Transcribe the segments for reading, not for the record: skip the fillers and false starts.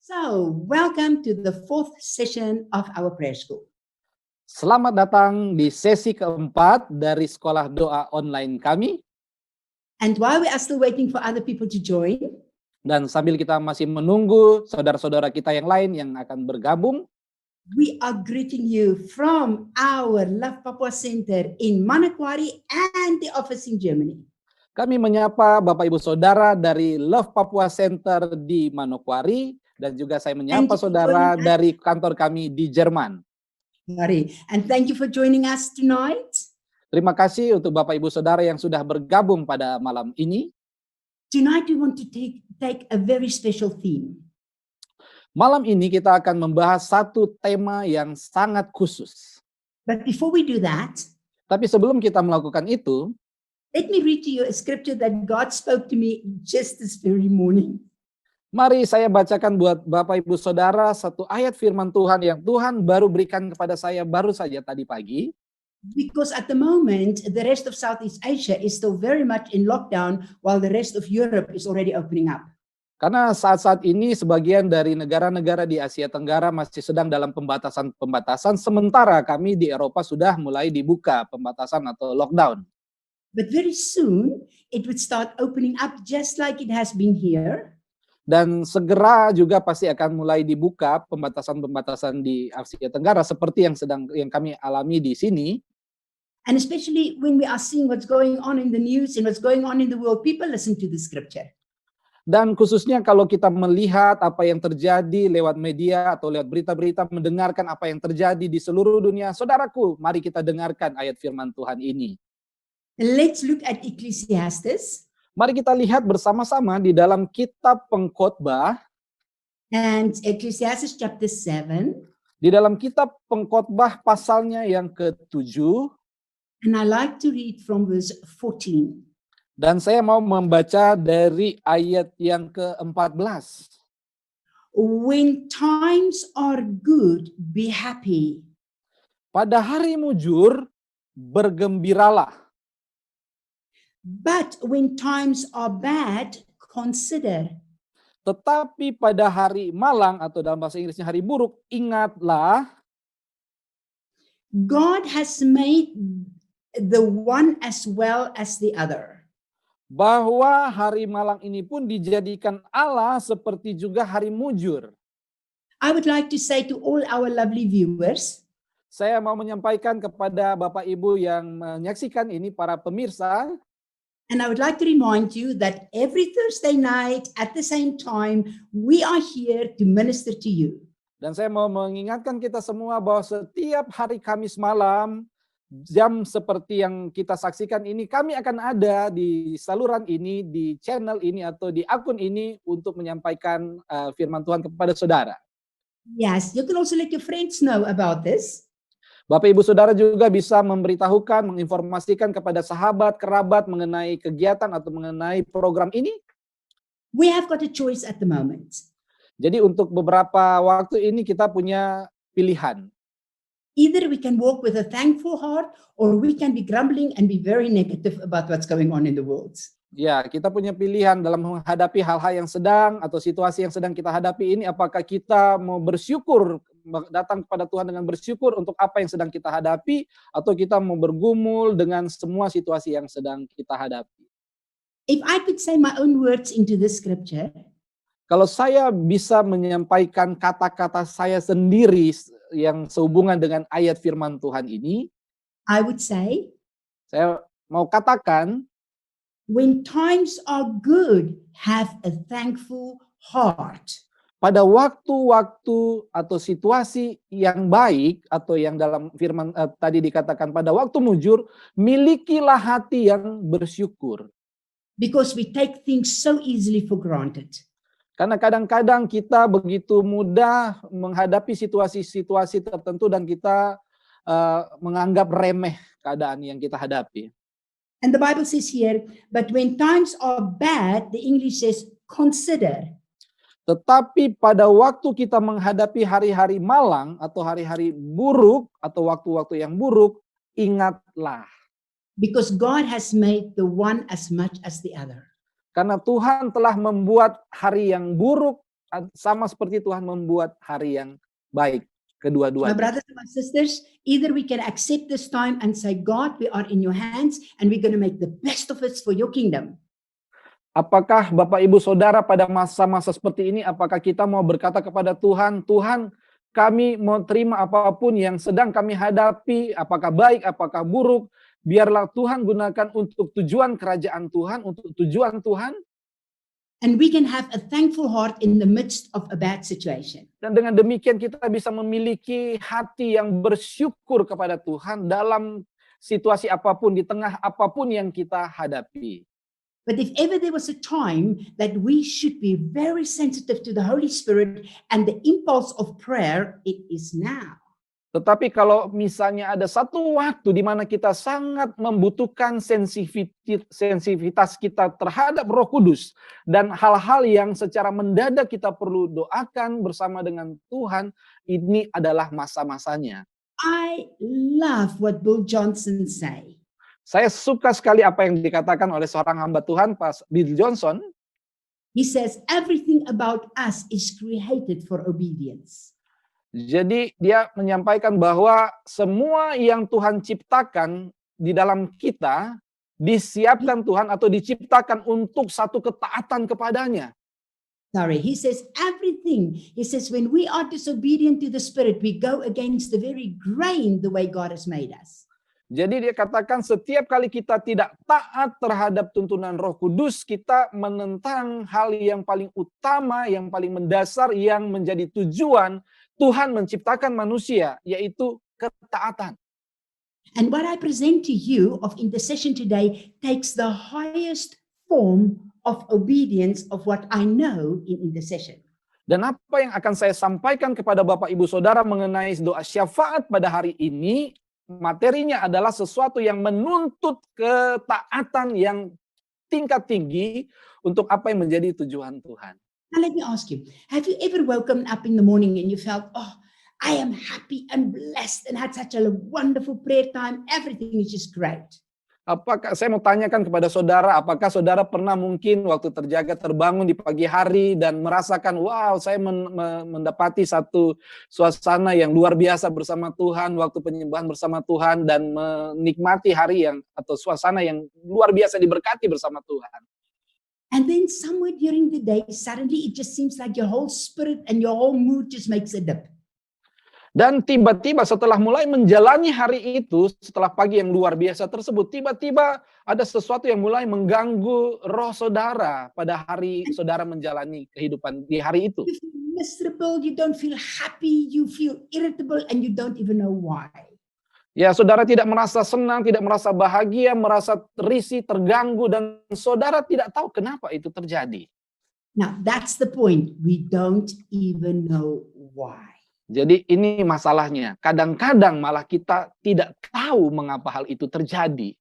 So, welcome to the fourth session of our prayer school. Selamat datang di sesi keempat dari sekolah doa online kami. And while we are still waiting for other people to join, Dan sambil kita masih menunggu saudara-saudara kita yang lain yang akan bergabung, we are greeting you from our Love Papua Center in Manokwari and the office in Germany. kami menyapa Bapak Ibu Saudara dari Love Papua Center di Manokwari, dan juga saya menyapa saudara dari kantor kami di Jerman. And thank you for joining us tonight. Terima kasih untuk Bapak Ibu Saudara yang sudah bergabung pada malam ini. Tonight we want to take a very special theme. Malam ini kita akan membahas satu tema yang sangat khusus. But before we do that, Tapi sebelum kita melakukan itu, let me read to you a scripture that God spoke to me just this very morning. mari saya bacakan buat Bapak Ibu Saudara satu ayat firman Tuhan yang Tuhan baru berikan kepada saya baru saja tadi pagi. Because at the moment, the rest of Southeast Asia is still very much in lockdown, while the rest of Europe is already opening up. Karena saat-saat ini sebagian dari negara-negara di Asia Tenggara masih sedang dalam pembatasan, sementara kami di Eropa sudah mulai dibuka pembatasan atau lockdown. But very soon, it would start opening up just like it has been here. Dan segera juga pasti akan mulai dibuka pembatasan-pembatasan di Asia Tenggara seperti yang kami alami di sini. And especially when we are seeing what's going on in the news and what's going on in the world, people listen to the scripture. Dan khususnya kalau kita melihat apa yang terjadi lewat media atau lewat berita-berita, mendengarkan apa yang terjadi di seluruh dunia, saudaraku, mari kita dengarkan ayat firman Tuhan ini. Let's look at Ecclesiastes. Mari kita lihat bersama-sama di dalam kitab Pengkhotbah. And Ecclesiastes chapter 7. Di dalam kitab Pengkhotbah pasalnya yang ke-7. And I like to read from verse 14. Dan saya mau membaca dari ayat yang ke-14. When times are good, be happy. Pada hari mujur, bergembiralah. But when times are bad, consider. Tetapi pada hari malang atau dalam bahasa Inggrisnya hari buruk, ingatlah. God has made the one as well as the other. Bahwa hari malang ini pun dijadikan Allah seperti juga hari mujur. I would like to say to all our lovely viewers, saya mau menyampaikan kepada Bapak Ibu yang menyaksikan ini, para pemirsa, and I would like to remind you that every Thursday night at the same time, we are here to minister to you. Dan saya mau mengingatkan kita semua bahwa setiap hari Kamis malam, jam seperti yang kita saksikan ini, kami akan ada di saluran ini, di channel ini, atau di akun ini untuk menyampaikan firman Tuhan kepada saudara. Yes, you can also let your friends know about this. Bapak Ibu Saudara juga bisa memberitahukan, menginformasikan kepada sahabat, kerabat mengenai kegiatan atau mengenai program ini. We have got a choice at the moment. Jadi untuk beberapa waktu ini kita punya pilihan. Either we can walk with a thankful heart, or we can be grumbling and be very negative about what's going on in the world. Ya, kita punya pilihan dalam menghadapi hal-hal yang sedang atau situasi yang sedang kita hadapi ini. Apakah kita mau bersyukur, datang kepada Tuhan dengan bersyukur untuk apa yang sedang kita hadapi, atau kita mau bergumul dengan semua situasi yang sedang kita hadapi. If I could say my own words into this scripture, kalau saya bisa menyampaikan kata-kata saya sendiri yang sehubungan dengan ayat firman Tuhan ini, I would say, saya mau katakan, when times are good, have a thankful heart. pada waktu-waktu atau situasi yang baik, atau yang dalam firman tadi dikatakan pada waktu mujur, milikilah hati yang bersyukur. Because we take things so easily for granted. Karena kadang-kadang kita begitu mudah menghadapi situasi-situasi tertentu dan kita menganggap remeh keadaan yang kita hadapi. And the Bible says here, but when times are bad, the English says, consider. Tetapi pada waktu kita menghadapi hari-hari malang atau hari-hari buruk atau waktu-waktu yang buruk, ingatlah. Because God has made the one as much as the other. Karena Tuhan telah membuat hari yang buruk sama seperti Tuhan membuat hari yang baik My kedua-duanya. brothers and my sisters, either we can accept this time and say, God, we are in your hands and we're going to make the best of it for your kingdom. Apakah Bapak Ibu Saudara pada masa-masa seperti ini, apakah kita mau berkata kepada Tuhan, Tuhan kami mau terima apapun yang sedang kami hadapi, apakah baik, apakah buruk, biarlah Tuhan gunakan untuk tujuan kerajaan Tuhan, untuk tujuan Tuhan. And we can have a thankful heart in the midst of a bad situation. Dan dengan demikian kita bisa memiliki hati yang bersyukur kepada Tuhan dalam situasi apapun, di tengah apapun yang kita hadapi. But if ever there was a time that we should be very sensitive to the Holy Spirit and the impulse of prayer, it is now. Tetapi kalau misalnya ada satu waktu di mana kita sangat membutuhkan sensitivitas kita terhadap Roh Kudus dan hal-hal yang secara mendadak kita perlu doakan bersama dengan Tuhan, ini adalah masa-masanya. I love what Bill Johnson say. Saya suka sekali apa yang dikatakan oleh seorang hamba Tuhan, Pak Bill Johnson. He says, everything about us is created for obedience. Jadi dia menyampaikan bahwa semua yang Tuhan ciptakan di dalam kita disiapkan Tuhan atau diciptakan untuk satu ketaatan kepadanya. He says everything. He says when we are disobedient to the Spirit, we go against the very grain the way God has made us. Jadi dia katakan setiap kali kita tidak taat terhadap tuntunan Roh Kudus, kita menentang hal yang paling utama, yang paling mendasar, yang menjadi tujuan Tuhan menciptakan manusia, yaitu ketaatan. And what I present to you of intercession today takes the highest form of obedience of what I know in intercession. Dan apa yang akan saya sampaikan kepada Bapak Ibu Saudara mengenai doa syafaat pada hari ini, materinya adalah sesuatu yang menuntut ketaatan yang tingkat tinggi untuk apa yang menjadi tujuan Tuhan. Now let me ask you, have you ever woken up in the morning and you felt, oh, I am happy and blessed and had such a wonderful prayer time, everything is just great. Apakah saya mau tanyakan kepada saudara, apakah saudara pernah mungkin waktu terbangun di pagi hari dan merasakan, wow, saya mendapati satu suasana yang luar biasa bersama Tuhan, waktu penyembahan bersama Tuhan, dan menikmati hari yang atau suasana yang luar biasa diberkati bersama Tuhan. And then somewhere during the day, suddenly it just seems like your whole spirit and your whole mood just makes a dip. Dan tiba-tiba setelah mulai menjalani hari itu, setelah pagi yang luar biasa tersebut, tiba-tiba ada sesuatu yang mulai mengganggu roh saudara pada hari saudara menjalani kehidupan di hari itu. You feel miserable, you don't feel happy, you feel irritable, and you don't even know why. Ya, saudara tidak merasa senang, tidak merasa bahagia, merasa risih, terganggu, dan saudara tidak tahu kenapa itu terjadi. Now, that's the point. We don't even know why. Jadi ini masalahnya. Kadang-kadang malah kita tidak tahu mengapa hal itu terjadi.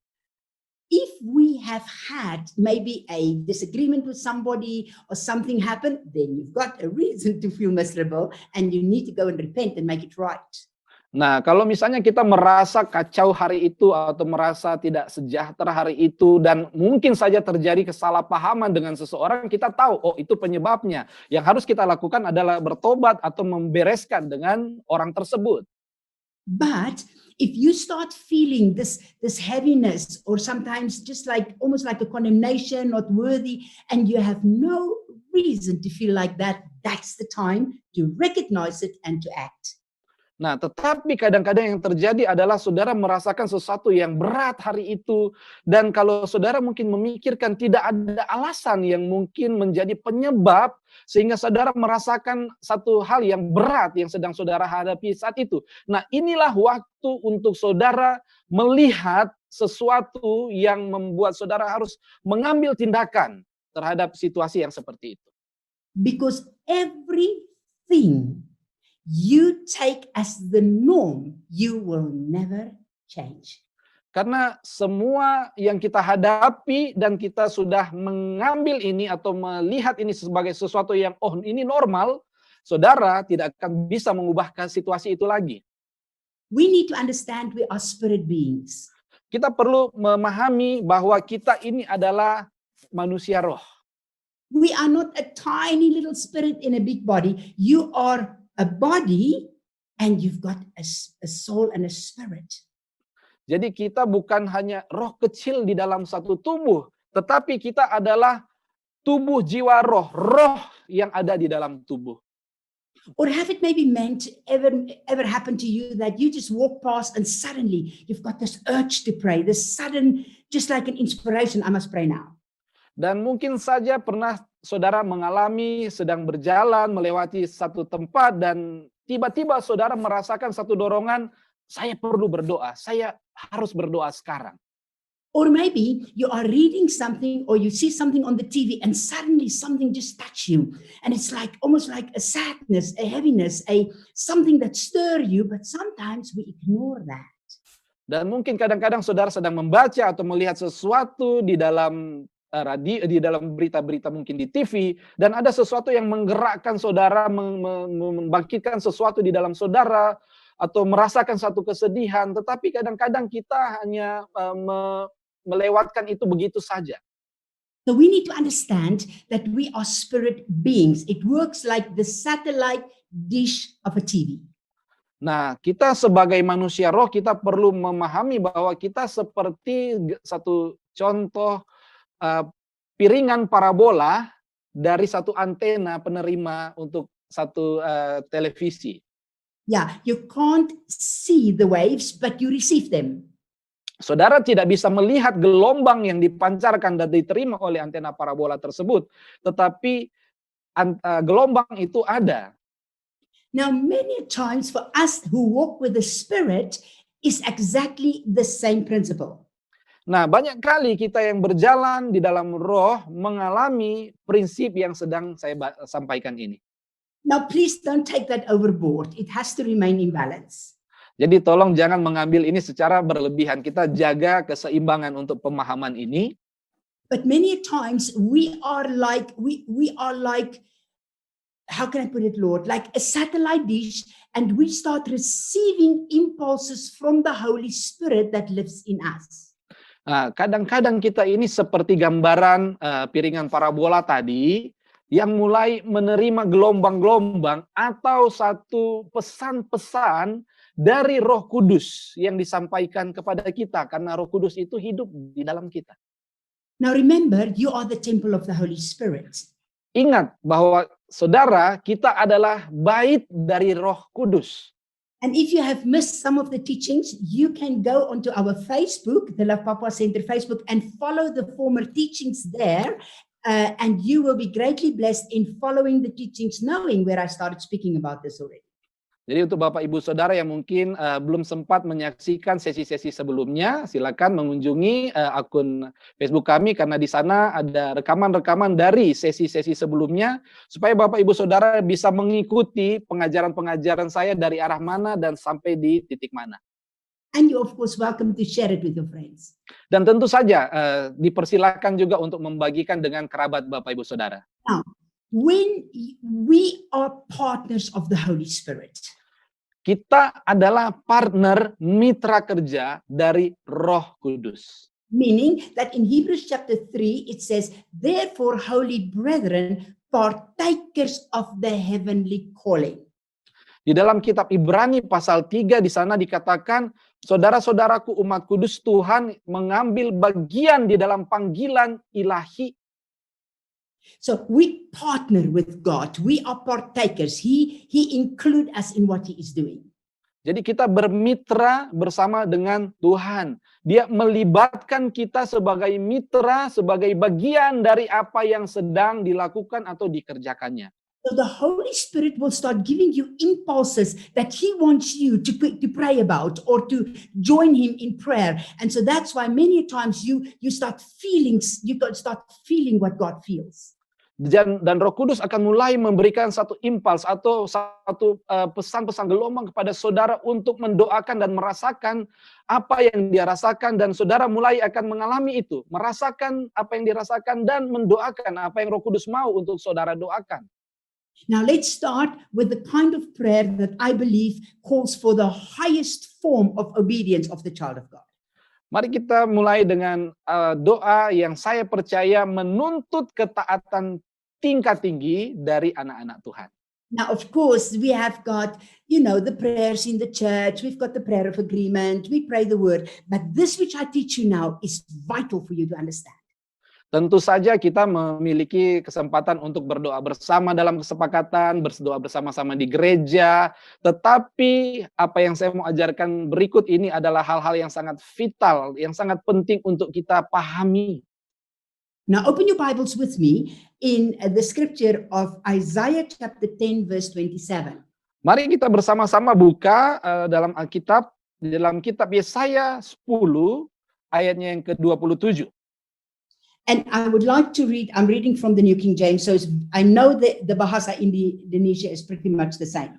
If we have had maybe a disagreement with somebody or something happened, then you've got a reason to feel miserable and you need to go and repent and make it right. Nah, kalau misalnya kita merasa kacau hari itu atau merasa tidak sejahtera hari itu dan mungkin saja terjadi kesalahpahaman dengan seseorang, kita tahu, oh itu penyebabnya. Yang harus kita lakukan adalah bertobat atau membereskan dengan orang tersebut. But if you start feeling this heaviness or sometimes just like almost like a condemnation, not worthy, and you have no reason to feel like that, that's the time to recognize it and to act. Nah, tetapi kadang-kadang yang terjadi adalah saudara merasakan sesuatu yang berat hari itu, dan kalau saudara mungkin memikirkan tidak ada alasan yang mungkin menjadi penyebab sehingga saudara merasakan satu hal yang berat yang sedang saudara hadapi saat itu. Nah, inilah waktu untuk saudara melihat sesuatu yang membuat saudara harus mengambil tindakan terhadap situasi yang seperti itu. Because everything you take as the norm, you will never change. Karena semua yang kita hadapi dan kita sudah mengambil ini atau melihat ini sebagai sesuatu yang, oh ini normal, saudara tidak akan bisa mengubah situasi itu lagi. We need to understand we are spirit beings. Kita perlu memahami bahwa kita ini adalah manusia roh. We are not a tiny little spirit in a big body. You are a body and you've got a soul and a spirit. Jadi kita bukan hanya roh kecil di dalam satu tubuh, tetapi kita adalah tubuh jiwa roh, roh yang ada di dalam tubuh. Or have it maybe meant ever happen to you that you just walk past and suddenly you've got this urge to pray, this sudden, just like an inspiration, I must pray now. Dan mungkin saja pernah saudara mengalami sedang berjalan melewati satu tempat dan tiba-tiba saudara merasakan satu dorongan, saya perlu berdoa, saya harus berdoa sekarang. Or maybe you are reading something or you see something on the TV and suddenly something just touch you. And it's like almost like a sadness, a heaviness, something that stir you, but sometimes we ignore that. Dan mungkin kadang-kadang saudara sedang membaca atau melihat sesuatu di dalam radio, di dalam berita-berita mungkin di TV, dan ada sesuatu yang menggerakkan saudara, membangkitkan sesuatu di dalam saudara, atau merasakan satu kesedihan, tetapi kadang-kadang kita hanya melewatkan itu begitu saja. So we need to understand that we are spirit beings. It works like the satellite dish of a TV. Nah, kita sebagai manusia roh, kita perlu memahami bahwa kita seperti satu contoh piringan parabola dari satu antena penerima untuk satu televisi. Yeah, you can't see the waves, but you receive them. Saudara tidak bisa melihat gelombang yang dipancarkan dan diterima oleh antena parabola tersebut, tetapi gelombang itu ada. Now, many times for us who walk with the Spirit is exactly the same principle. Nah, banyak kali kita yang berjalan di dalam roh mengalami prinsip yang sedang saya sampaikan ini. Now, please don't take that overboard. It has to remain in balance. Jadi tolong jangan mengambil ini secara berlebihan. Kita jaga keseimbangan untuk pemahaman ini. But many times we are like, how can I put it, Lord? Like a satellite dish, and we start receiving impulses from the Holy Spirit that lives in us. Kadang-kadang kita ini seperti gambaran piringan parabola tadi, yang mulai menerima gelombang-gelombang atau satu pesan-pesan dari Roh Kudus yang disampaikan kepada kita, karena Roh Kudus itu hidup di dalam kita. Now remember, you are the temple of the Holy Spirit. Ingat bahwa saudara, kita adalah bait dari Roh Kudus. And if you have missed some of the teachings, you can go onto our Facebook, the Love Papua Center Facebook, and follow the former teachings there. And you will be greatly blessed in following the teachings, knowing where I started speaking about this already. Jadi untuk Bapak Ibu Saudara yang mungkin belum sempat menyaksikan sesi-sesi sebelumnya, silakan mengunjungi akun Facebook kami, karena di sana ada rekaman-rekaman dari sesi-sesi sebelumnya, supaya Bapak Ibu Saudara bisa mengikuti pengajaran-pengajaran saya dari arah mana dan sampai di titik mana. And you of course welcome to share it with your friends. Dan tentu saja dipersilakan juga untuk membagikan dengan kerabat Bapak Ibu Saudara. Now, when we are partners of the Holy Spirit, kita adalah partner mitra kerja dari Roh Kudus. meaning that in Hebrews chapter 3 it says, therefore holy brethren, partakers of the heavenly calling. Di dalam kitab Ibrani pasal 3 di sana dikatakan, saudara-saudaraku umat kudus, Tuhan mengambil bagian di dalam panggilan ilahi. So we partner with God. We are partakers. He include us in what he is doing. Jadi kita bermitra bersama dengan Tuhan. Dia melibatkan kita sebagai mitra, sebagai bagian dari apa yang sedang dilakukan atau dikerjakannya. So the Holy Spirit will start giving you impulses that he wants you to pray about or to join him in prayer. And so that's why many times you start feeling what God feels. Dan Roh Kudus akan mulai memberikan satu impuls atau satu pesan-pesan gelombang kepada saudara untuk mendoakan dan merasakan apa yang dia rasakan, dan saudara mulai akan mengalami itu, merasakan apa yang dirasakan dan mendoakan apa yang Roh Kudus mau untuk saudara doakan. Now let's start with the kind of prayer that I believe calls for the highest form of obedience of the child of God. Mari kita mulai dengan doa yang saya percaya menuntut ketaatan tingkat tinggi dari anak-anak Tuhan. Now, of course, we have got, the prayers in the church. We've got the prayer of agreement. We pray the word. But this which I teach you now is vital for you to understand. Tentu saja kita memiliki kesempatan untuk berdoa bersama dalam kesepakatan, berdoa bersama-sama di gereja. Tetapi apa yang saya mau ajarkan berikut ini adalah hal-hal yang sangat vital, yang sangat penting untuk kita pahami. Now, open your Bibles with me in the scripture of Isaiah chapter 10, verse 27. Mari kita bersama-sama buka dalam Alkitab, dalam kitab Yesaya 10, ayatnya yang ke-27. And I would like to read, I'm reading from the New King James, so I know that the Bahasa Indonesia is pretty much the same.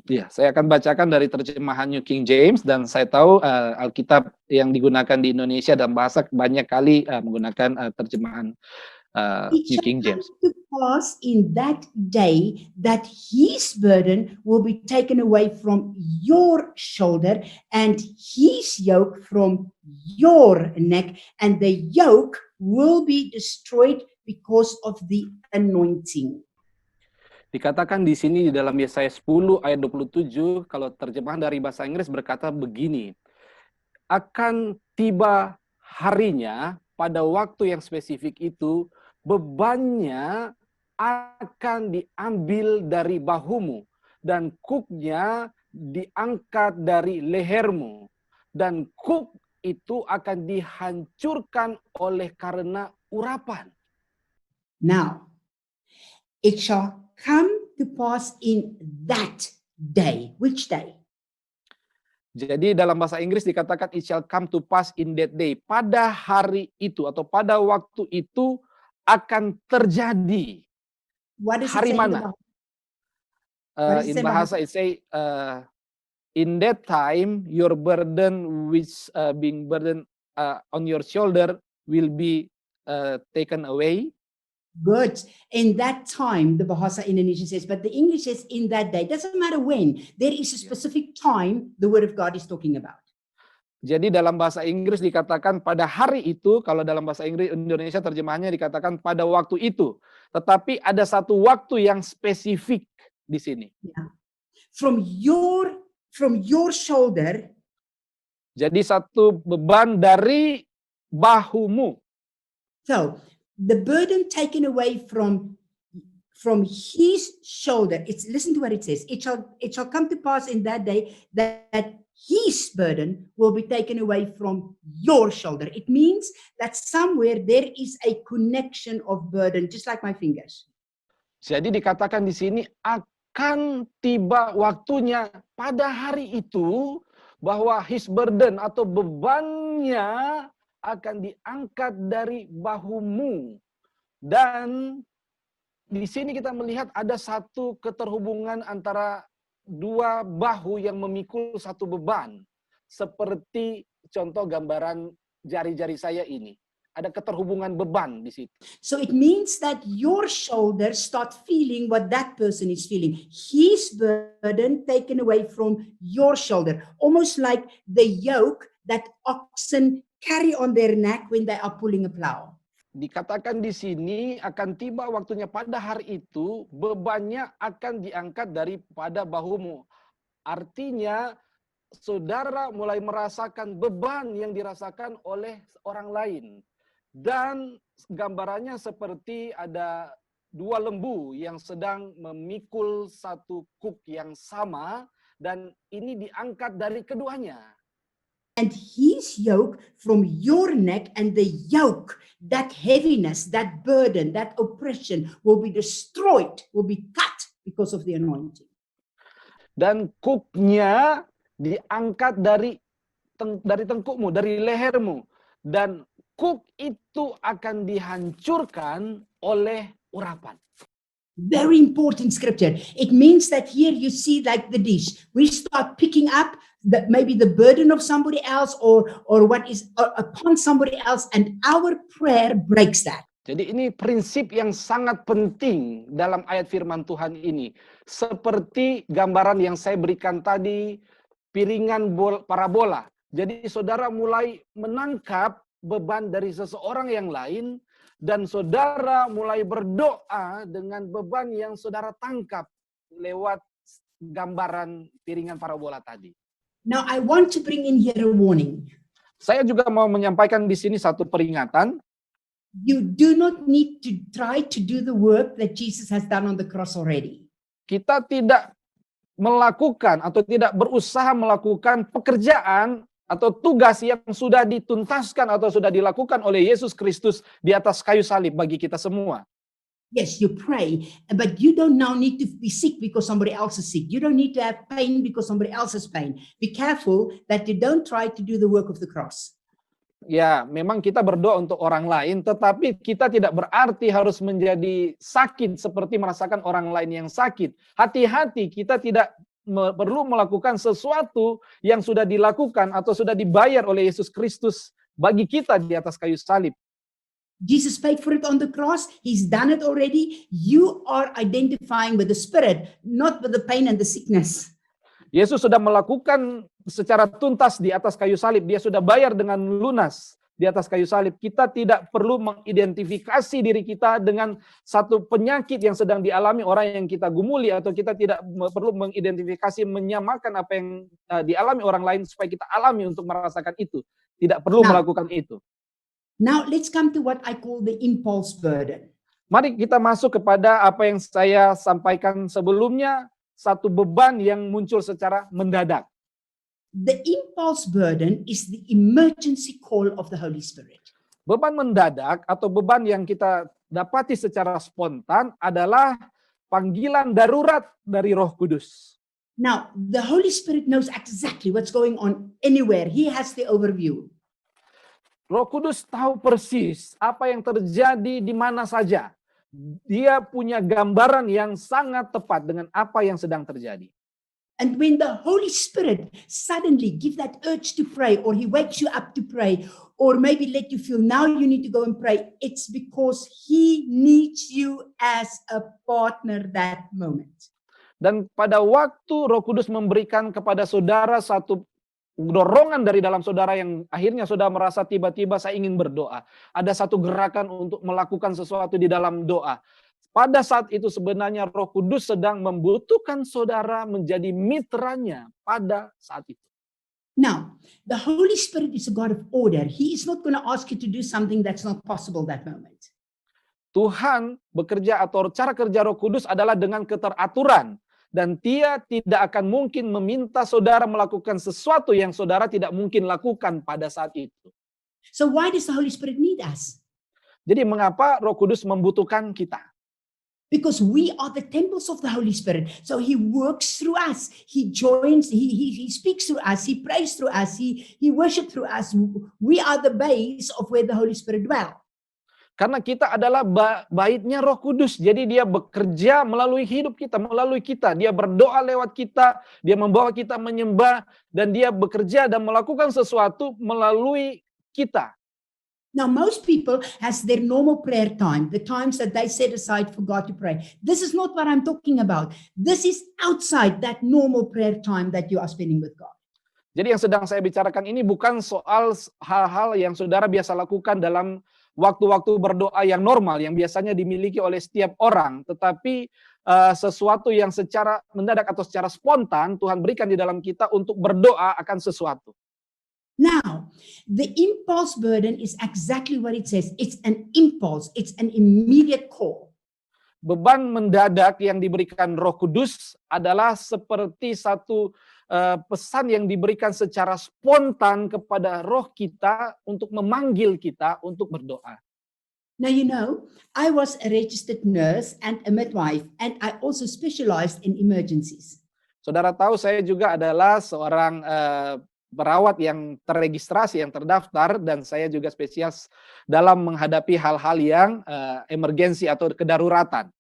Ya, saya akan bacakan dari terjemahan New King James, dan saya tahu Alkitab yang digunakan di Indonesia dan bahasa banyak kali menggunakan terjemahan New King James. It shall come to pass in that day that his burden will be taken away from your shoulder and his yoke from your neck, and the yoke will be destroyed because of the anointing. Dikatakan di sini di dalam Yesaya 10 ayat 27, kalau terjemahan dari bahasa Inggris berkata begini, akan tiba harinya pada waktu yang spesifik itu, bebannya akan diambil dari bahumu, dan kuknya diangkat dari lehermu, dan kuk itu akan dihancurkan oleh karena urapan. Now, it shall come to pass in that day. Which day? Jadi dalam bahasa Inggris dikatakan it shall come to pass in that day. Pada hari itu atau pada waktu itu akan terjadi. What does Hari it say mana? In in bahasa it say in that time your burden which being burden on your shoulder will be taken away. Good. In that time, the Bahasa Indonesia says, but the English says in that day. Doesn't matter when. There is a specific time the Word of God is talking about. Jadi dalam bahasa Inggris dikatakan pada hari itu, kalau dalam bahasa Inggris Indonesia terjemahannya dikatakan pada waktu itu. Tetapi ada satu waktu yang spesifik di sini. Yeah. From your shoulder. Jadi satu beban dari bahumu. So the burden taken away from his shoulder. Listen to what it says. It shall come to pass in that day that his burden will be taken away from your shoulder. It means that somewhere there is a connection of burden, just like my fingers. Jadi dikatakan di sini akan tiba waktunya pada hari itu bahwa his burden atau bebannya akan diangkat dari bahumu. Dan di sini kita melihat ada satu keterhubungan antara dua bahu yang memikul satu beban. Seperti contoh gambaran jari-jari saya ini. Ada keterhubungan beban di situ. So it means that your shoulders start feeling what that person is feeling. His burden taken away from your shoulder. Almost like the yoke that oxen carry on their neck when they are pulling a plow. Dikatakan di sini akan tiba waktunya pada hari itu bebannya akan diangkat daripada bahumu. Artinya saudara mulai merasakan beban yang dirasakan oleh orang lain. Dan gambarannya seperti ada dua lembu yang sedang memikul satu kuk yang sama dan ini diangkat dari keduanya. And his yoke from your neck, and the yoke, that heaviness, that burden, that oppression will be destroyed, will be cut because of the anointing. Dan kuknya diangkat dari tengkukmu, dari lehermu. Dan kuk itu akan dihancurkan oleh urapan. Very important scripture. It means that here you see like the dish. We start picking up maybe the burden of somebody else or what is upon somebody else, and our prayer breaks that. Jadi ini prinsip yang sangat penting dalam ayat firman Tuhan ini. Seperti gambaran yang saya berikan tadi, piringan parabola. Jadi saudara mulai menangkap beban dari seseorang yang lain, dan saudara mulai berdoa dengan beban yang saudara tangkap lewat gambaran piringan parabola tadi. Now, I want to bring in here a warning. Saya juga mau menyampaikan di sini satu peringatan. You do not need to try to do the work that Jesus has done on the cross already. Kita tidak melakukan atau tidak berusaha melakukan pekerjaan atau tugas yang sudah dituntaskan atau sudah dilakukan oleh Yesus Kristus di atas kayu salib bagi kita semua. Yes, you pray, but you don't now need to be sick because somebody else is sick. You don't need to have pain because somebody else has pain. Be careful that you don't try to do the work of the cross. Ya, memang kita berdoa untuk orang lain, tetapi kita tidak berarti harus menjadi sakit seperti merasakan orang lain yang sakit. Hati-hati, kita tidak perlu melakukan sesuatu yang sudah dilakukan atau sudah dibayar oleh Yesus Kristus bagi kita di atas kayu salib. Jesus paid for it on the cross. He's done it already. You are identifying with the Spirit, not with the pain and the sickness. Yesus sudah melakukan secara tuntas di atas kayu salib. Dia sudah bayar dengan lunas di atas kayu salib. Kita tidak perlu mengidentifikasi diri kita dengan satu penyakit yang sedang dialami orang yang kita gumuli, atau kita tidak perlu mengidentifikasi, menyamakan apa yang dialami orang lain supaya kita alami untuk merasakan itu. Tidak perlu melakukan itu. Now let's come to what I call the impulse burden. Mari kita masuk kepada apa yang saya sampaikan sebelumnya, satu beban yang muncul secara mendadak. The impulse burden is the emergency call of the Holy Spirit. Beban mendadak atau beban yang kita dapati secara spontan adalah panggilan darurat dari Roh Kudus. Now, the Holy Spirit knows exactly what's going on anywhere. He has the overview. Roh Kudus tahu persis apa yang terjadi di mana saja. Dia punya gambaran yang sangat tepat dengan apa yang sedang terjadi. And when the Holy Spirit suddenly give that urge to pray, or he wakes you up to pray, or maybe let you feel now you need to go and pray, it's because he needs you as a partner that moment. Dan pada waktu Roh Kudus memberikan kepada saudara satu dorongan dari dalam saudara yang akhirnya saudara merasa tiba-tiba saya ingin berdoa. Ada satu gerakan untuk melakukan sesuatu di dalam doa. Pada saat itu sebenarnya Roh Kudus sedang membutuhkan saudara menjadi mitranya pada saat itu. Now, the Holy Spirit is a God of order. He is not going to ask you to do something that's not possible that moment. Tuhan bekerja atau cara kerja Roh Kudus adalah dengan keteraturan. Dan dia tidak akan mungkin meminta saudara melakukan sesuatu yang saudara tidak mungkin lakukan pada saat itu. So why does the Holy Spirit need us? Jadi mengapa Roh Kudus membutuhkan kita? Because we are the temples of the Holy Spirit. So he works through us. He joins, he speaks through us. He prays through us. He worships through us. We are the base of where the Holy Spirit dwells. Karena kita adalah baitnya Roh Kudus. Jadi dia bekerja melalui hidup kita, melalui kita. Dia berdoa lewat kita, dia membawa kita menyembah, dan dia bekerja dan melakukan sesuatu melalui kita. Now, most people has their normal prayer time, the times that they set aside for God to pray. This is not what I'm talking about. This is outside that normal prayer time that you are spending with God. Jadi yang sedang saya bicarakan ini bukan soal hal-hal yang saudara biasa lakukan dalam waktu-waktu berdoa yang normal, yang biasanya dimiliki oleh setiap orang, tetapi sesuatu yang secara mendadak atau secara spontan Tuhan berikan di dalam kita untuk berdoa akan sesuatu. Now, the impulse burden is exactly what it says. It's an impulse. It's an immediate call. Beban mendadak yang diberikan Roh Kudus adalah seperti satu pesan yang diberikan secara spontan kepada roh kita untuk memanggil kita untuk berdoa. Now, you know, I was a registered nurse and a midwife, and I also specialized in emergencies. Saudara tahu saya juga adalah seorang perawat yang terregistrasi, yang terdaftar, dan saya juga spesialis dalam menghadapi hal-hal yang emergensi atau kedaruratan.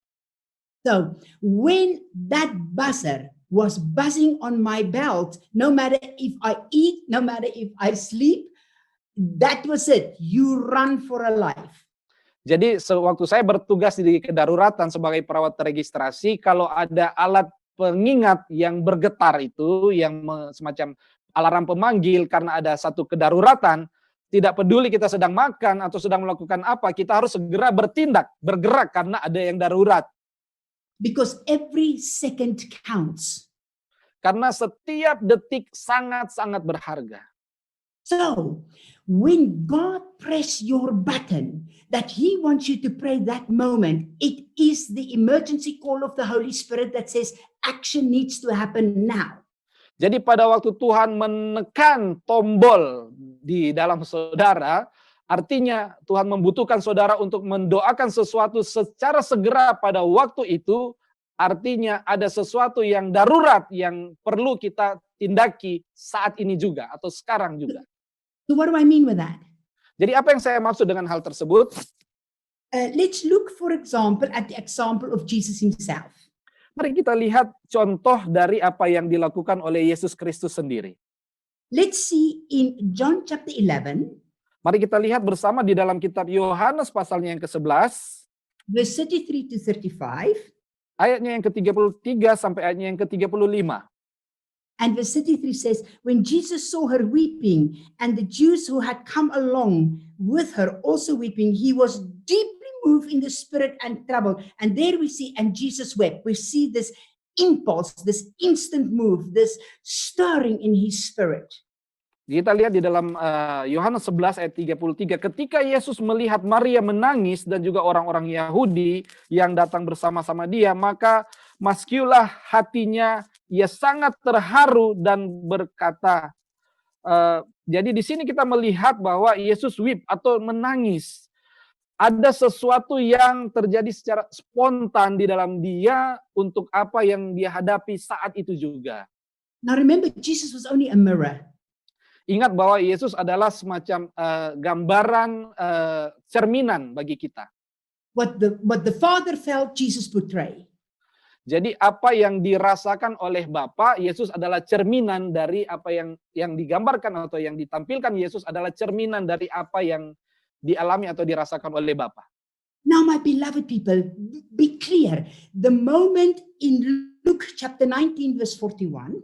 So, when that buzzer was buzzing on my belt, no matter if I eat, no matter if I sleep, that was it. You run for a life. Jadi sewaktu saya bertugas di kedaruratan sebagai perawat terregistrasi, kalau ada alat pengingat yang bergetar itu, yang semacam alarm pemanggil karena ada satu kedaruratan, tidak peduli kita sedang makan atau sedang melakukan apa, kita harus segera bertindak, bergerak karena ada yang darurat. Because every second counts. Karena setiap detik sangat-sangat berharga. So, when God press your button that He wants you to pray that moment, it is the emergency call of the Holy Spirit that says action needs to happen now. Jadi pada waktu Tuhan menekan tombol di dalam saudara, artinya Tuhan membutuhkan saudara untuk mendoakan sesuatu secara segera pada waktu itu, artinya ada sesuatu yang darurat yang perlu kita tindaki saat ini juga atau sekarang juga. So what do I mean with that? Jadi apa yang saya maksud dengan hal tersebut? Let's look, for example, at the example of Jesus Himself. Mari kita lihat contoh dari apa yang dilakukan oleh Yesus Kristus sendiri. Let's see in John chapter 11, Mari kita lihat bersama di dalam kitab Yohanes pasalnya yang ke-11, verse 33 to 35. ayatnya yang ke-33 sampai ayatnya yang ke-35. And verse 33 says, when Jesus saw her weeping, and the Jews who had come along with her also weeping, he was deeply moved in the spirit and troubled. And there we see, and Jesus wept. We see this impulse, this instant move, this stirring in his spirit. Kita lihat di dalam Yohanes 11 ayat 33, ketika Yesus melihat Maria menangis dan juga orang-orang Yahudi yang datang bersama-sama dia, maka maskiulah hatinya, ia sangat terharu dan berkata, jadi di sini kita melihat bahwa Yesus weep atau menangis. Ada sesuatu yang terjadi secara spontan di dalam dia untuk apa yang dia hadapi saat itu juga. Now remember, Jesus was only a mirror. Ingat bahwa Yesus adalah semacam gambaran cerminan bagi kita. What the Father felt, Jesus portrayed. Jadi apa yang dirasakan oleh Bapa, Yesus adalah cerminan dari apa yang digambarkan atau yang ditampilkan Yesus adalah cerminan dari apa yang dialami atau dirasakan oleh Bapa. Now, my beloved people, be clear. The moment in Luke chapter 19, verse 41,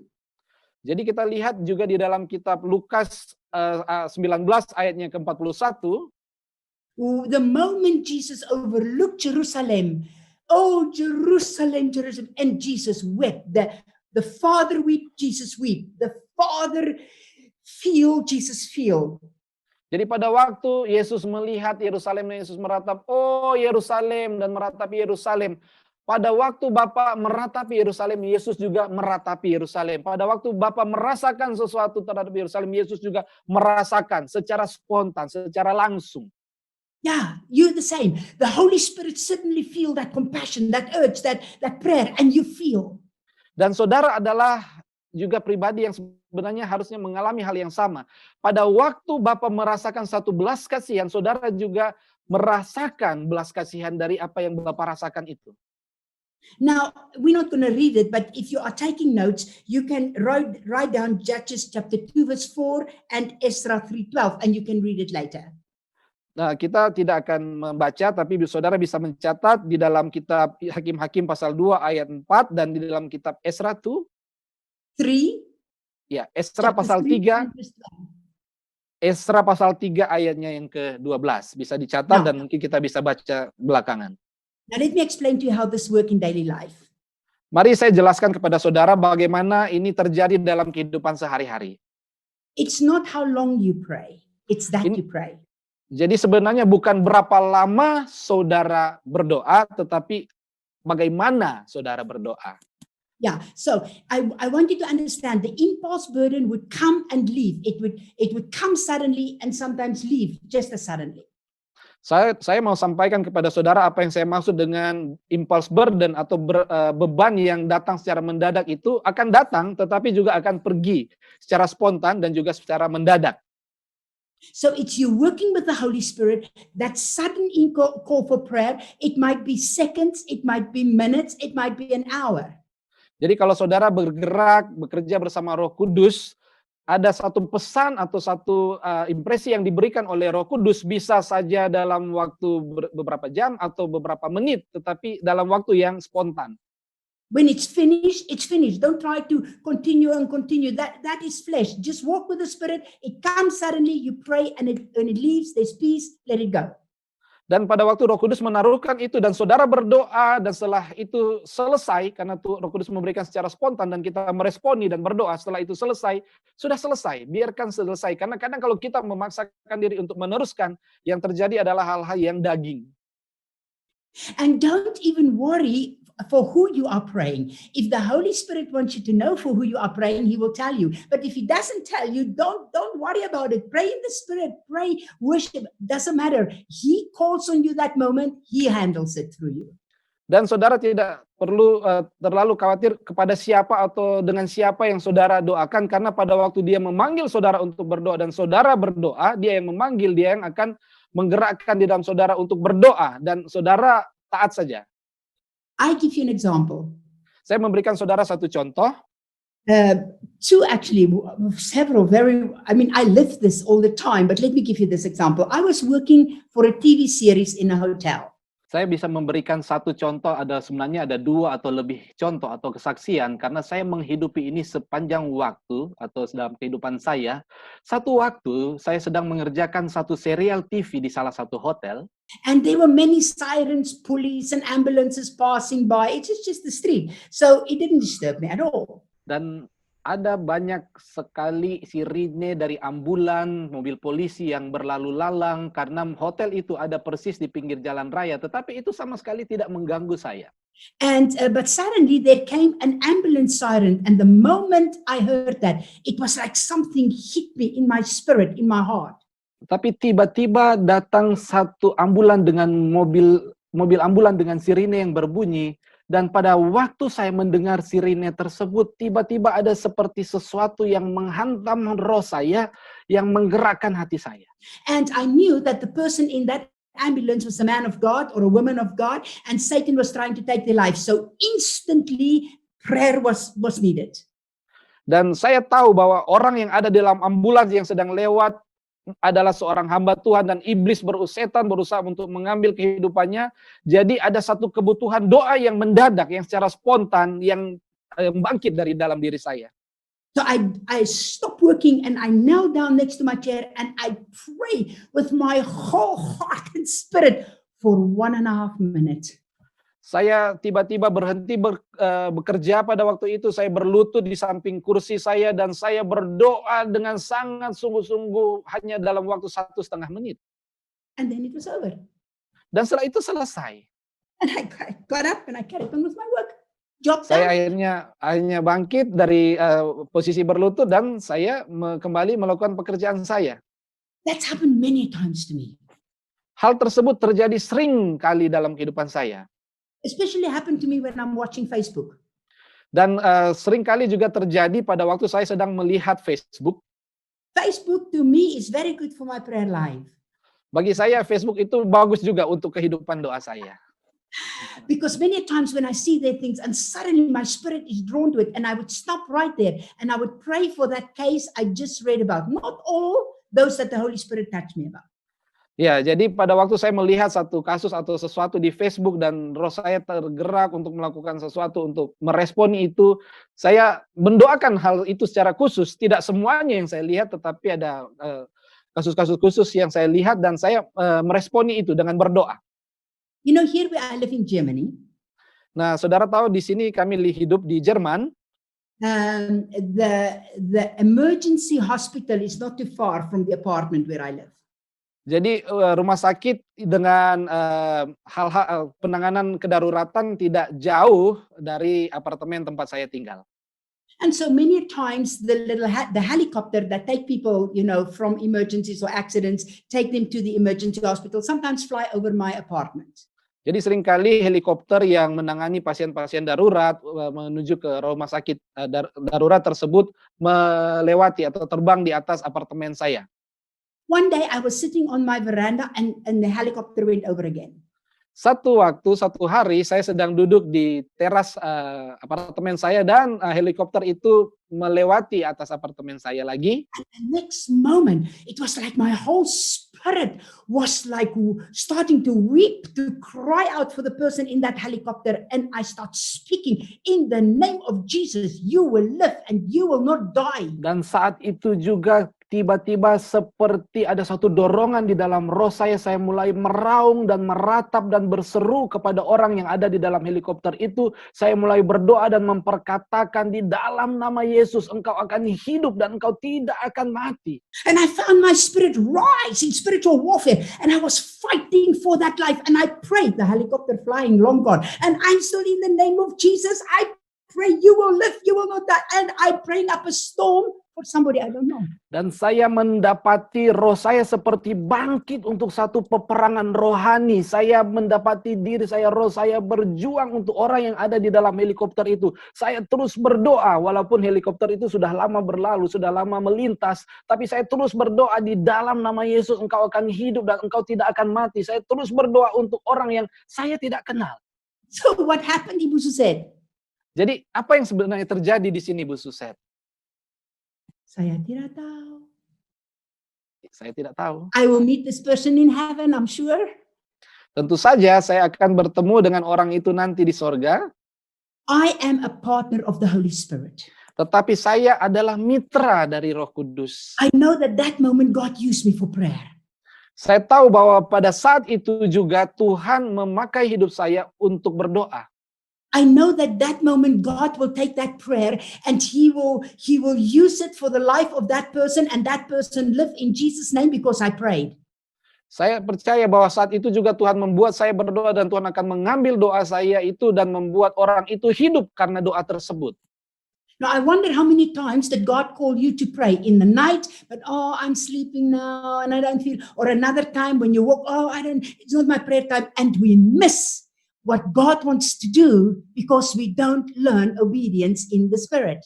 Jadi kita lihat juga di dalam kitab Lukas 19 ayatnya ke-41, the moment Jesus overlooked Jerusalem, oh Jerusalem, Jerusalem, and Jesus wept. The Father wept, Jesus wept. The Father feel, Jesus feel. jadi pada waktu Yesus melihat Yerusalem dan Yesus meratap, oh Yerusalem, dan meratapi Yerusalem. Pada waktu Bapa meratapi Yerusalem, Yesus juga meratapi Yerusalem. Pada waktu Bapa merasakan sesuatu terhadap Yerusalem, Yesus juga merasakan secara spontan, secara langsung. Yeah, you're the same. The Holy Spirit suddenly feel that compassion, that urge, that prayer, and you feel. Dan saudara adalah juga pribadi yang sebenarnya harusnya mengalami hal yang sama. Pada waktu Bapa merasakan satu belas kasihan, saudara juga merasakan belas kasihan dari apa yang Bapa rasakan itu. Now, we're not going to read it, but if you are taking notes, you can write down Judges chapter 2, verse 4 and Ezra 3:12, and you can read it later. Nah, kita tidak akan membaca, tapi saudara bisa mencatat di dalam kitab Hakim-Hakim pasal 2 ayat 4 dan di dalam kitab Ezra 2. 3. Ya, Ezra chapter pasal 3 3, and verse 12. Ezra pasal 3 ayatnya yang ke-12. Bisa dicatat Nah. dan mungkin kita bisa baca belakangan. Now, let me explain to you how this works in daily life. Mari saya jelaskan kepada saudara bagaimana ini terjadi dalam kehidupan sehari-hari. It's not how long you pray, it's that Ini- you pray. Jadi sebenarnya bukan berapa lama saudara berdoa, tetapi bagaimana saudara berdoa. Yeah, so I want you to understand the impulse burden would come and leave. It would come suddenly and sometimes leave just as suddenly. Saya mau sampaikan kepada saudara apa yang saya maksud dengan impulse burden atau beban yang datang secara mendadak itu akan datang tetapi juga akan pergi secara spontan dan juga secara mendadak. So it's you working with the Holy Spirit, that sudden call for prayer. It might be seconds, it might be minutes, it might be an hour. Jadi kalau saudara bergerak, bekerja bersama Roh Kudus, ada satu pesan atau satu impresi yang diberikan oleh Roh Kudus bisa saja dalam waktu beberapa jam atau beberapa menit, tetapi dalam waktu yang spontan. When it's finished, it's finished. Don't try to continue and continue. That is flesh. Just walk with the Spirit. It comes suddenly, you pray, and when it leaves, there's peace, let it go. Dan pada waktu Roh Kudus menaruhkan itu dan saudara berdoa dan setelah itu selesai, karena Roh Kudus memberikan secara spontan dan kita meresponi dan berdoa, setelah itu selesai, sudah selesai, biarkan selesai. Karena kadang kalau kita memaksakan diri untuk meneruskan, yang terjadi adalah hal-hal yang daging. And don't even worry for who you are praying. If the Holy Spirit wants you to know for who you are praying, He will tell you. But if He doesn't tell you, don't worry about it. Pray in the Spirit, pray, worship, doesn't matter. He calls on you that moment, He handles it through you. Dan saudara tidak perlu terlalu khawatir kepada siapa atau dengan siapa yang saudara doakan, karena pada waktu Dia memanggil saudara untuk berdoa dan saudara berdoa, Dia yang memanggil, Dia yang akan menggerakkan di dalam saudara untuk berdoa dan saudara taat saja. I give you an example. Saya memberikan saudara satu contoh. Two actually, several I live this all the time, but let me give you this example. I was working for a TV series in a hotel. Saya bisa memberikan satu contoh, sebenarnya ada dua atau lebih contoh atau kesaksian, karena saya menghidupi ini sepanjang waktu atau dalam kehidupan saya. Satu waktu saya sedang mengerjakan satu serial TV di salah satu hotel. And there were many sirens, police, and ambulances passing by. It was just the street, so it didn't disturb me at all. Dan ada banyak sekali sirine dari ambulan, mobil polisi yang berlalu lalang, karena hotel itu ada persis di pinggir jalan raya, tetapi itu sama sekali tidak mengganggu saya. And but suddenly there came an ambulance siren, and the moment I heard that, it was like something hit me in my spirit, in my heart. Tapi tiba-tiba datang satu ambulan dengan mobil ambulan dengan sirine yang berbunyi. Dan pada waktu saya mendengar sirine tersebut, tiba-tiba ada seperti sesuatu yang menghantam roh saya, yang menggerakkan hati saya. And I knew that the person in that ambulance was a man of God or a woman of God, and Satan was trying to take their life. So instantly prayer was needed. Dan saya tahu bahwa orang yang ada dalam ambulans yang sedang lewat adalah seorang hamba Tuhan, dan iblis setan berusaha untuk mengambil kehidupannya. Jadi ada satu kebutuhan doa yang mendadak, yang secara spontan, yang bangkit dari dalam diri saya. So I stopped working and I knelt down next to my chair and I prayed with my whole heart and spirit for 1.5 minutes. Saya tiba-tiba berhenti bekerja pada waktu itu. Saya berlutut di samping kursi saya dan saya berdoa dengan sangat sungguh-sungguh hanya dalam waktu 1,5 menit. And then it was over. Dan setelah itu selesai. And I got up and I carried on with my work. Job Saya done. akhirnya bangkit dari posisi berlutut dan saya kembali melakukan pekerjaan saya. That's happened many times to me. Hal tersebut terjadi sering kali dalam kehidupan saya. Especially happened to me when I'm watching Facebook. Dan sering kali juga terjadi pada waktu saya sedang melihat Facebook. Facebook to me is very good for my prayer life. Bagi saya Facebook itu bagus juga untuk kehidupan doa saya. Because many times when I see their things and suddenly my spirit is drawn to it, and I would stop right there and I would pray for that case I just read about. Not all, those that the Holy Spirit touched me about. Ya, jadi pada waktu saya melihat satu kasus atau sesuatu di Facebook dan roh saya tergerak untuk melakukan sesuatu untuk meresponi itu, saya mendoakan hal itu secara khusus. Tidak semuanya yang saya lihat, tetapi ada kasus-kasus khusus yang saya lihat dan saya meresponi itu dengan berdoa. You know, here we are live in Germany. Nah, saudara tahu di sini kami hidup di Jerman. The emergency hospital is not too far from the apartment where I live. Jadi rumah sakit dengan hal-hal penanganan kedaruratan tidak jauh dari apartemen tempat saya tinggal. And so many times the helicopter that take people, you know, from emergencies or accidents, take them to the emergency hospital, sometimes fly over my apartment. Jadi seringkali helikopter yang menangani pasien-pasien darurat menuju ke rumah sakit darurat tersebut melewati atau terbang di atas apartemen saya. One day I was sitting on my veranda and the helicopter went over again. Satu waktu, satu hari saya sedang duduk di teras apartemen saya dan helikopter itu melewati atas apartemen saya lagi. The next moment, it was like my whole spirit was like starting to weep, to cry out for the person in that helicopter. And I start speaking in the name of Jesus, you will live and you will not die. Dan saat itu juga tiba-tiba seperti ada satu dorongan di dalam roh saya mulai meraung dan meratap dan berseru kepada orang yang ada di dalam helikopter itu. Saya mulai berdoa dan memperkatakan di dalam nama Yesus, engkau akan hidup dan engkau tidak akan mati. And I found my spirit rise in spiritual warfare. And I was fighting for that life. And I prayed, the helicopter flying long gone. And I'm still in the name of Jesus. I pray you will live, you will not die. And I praying up a storm for somebody I don't know. Dan saya mendapati roh saya seperti bangkit untuk satu peperangan rohani. Saya mendapati diri saya, roh saya berjuang untuk orang yang ada di dalam helikopter itu. Saya terus berdoa walaupun helikopter itu sudah lama berlalu, sudah lama melintas. Tapi saya terus berdoa di dalam nama Yesus, engkau akan hidup dan engkau tidak akan mati. Saya terus berdoa untuk orang yang saya tidak kenal. So what happened, Ibu Suset? Jadi apa yang sebenarnya terjadi di sini, Bu Suset? Saya tidak tahu. Saya tidak tahu. I will meet this person in heaven, I'm sure. Tentu saja saya akan bertemu dengan orang itu nanti di sorga. I am a partner of the Holy Spirit. Tetapi saya adalah mitra dari Roh Kudus. I know that moment God used me for prayer. Saya tahu bahwa pada saat itu juga Tuhan memakai hidup saya untuk berdoa. I know that moment God will take that prayer and he will use it for the life of that person and that person live in Jesus' name because I prayed. Saya percaya bahwa saat itu juga Tuhan membuat saya berdoa dan Tuhan akan mengambil doa saya itu dan membuat orang itu hidup karena doa tersebut. Now I wonder how many times that God called you to pray in the night, but I'm sleeping now and I don't feel, or another time when you woke, it's not my prayer time, and we miss what God wants to do because we don't learn obedience in the Spirit.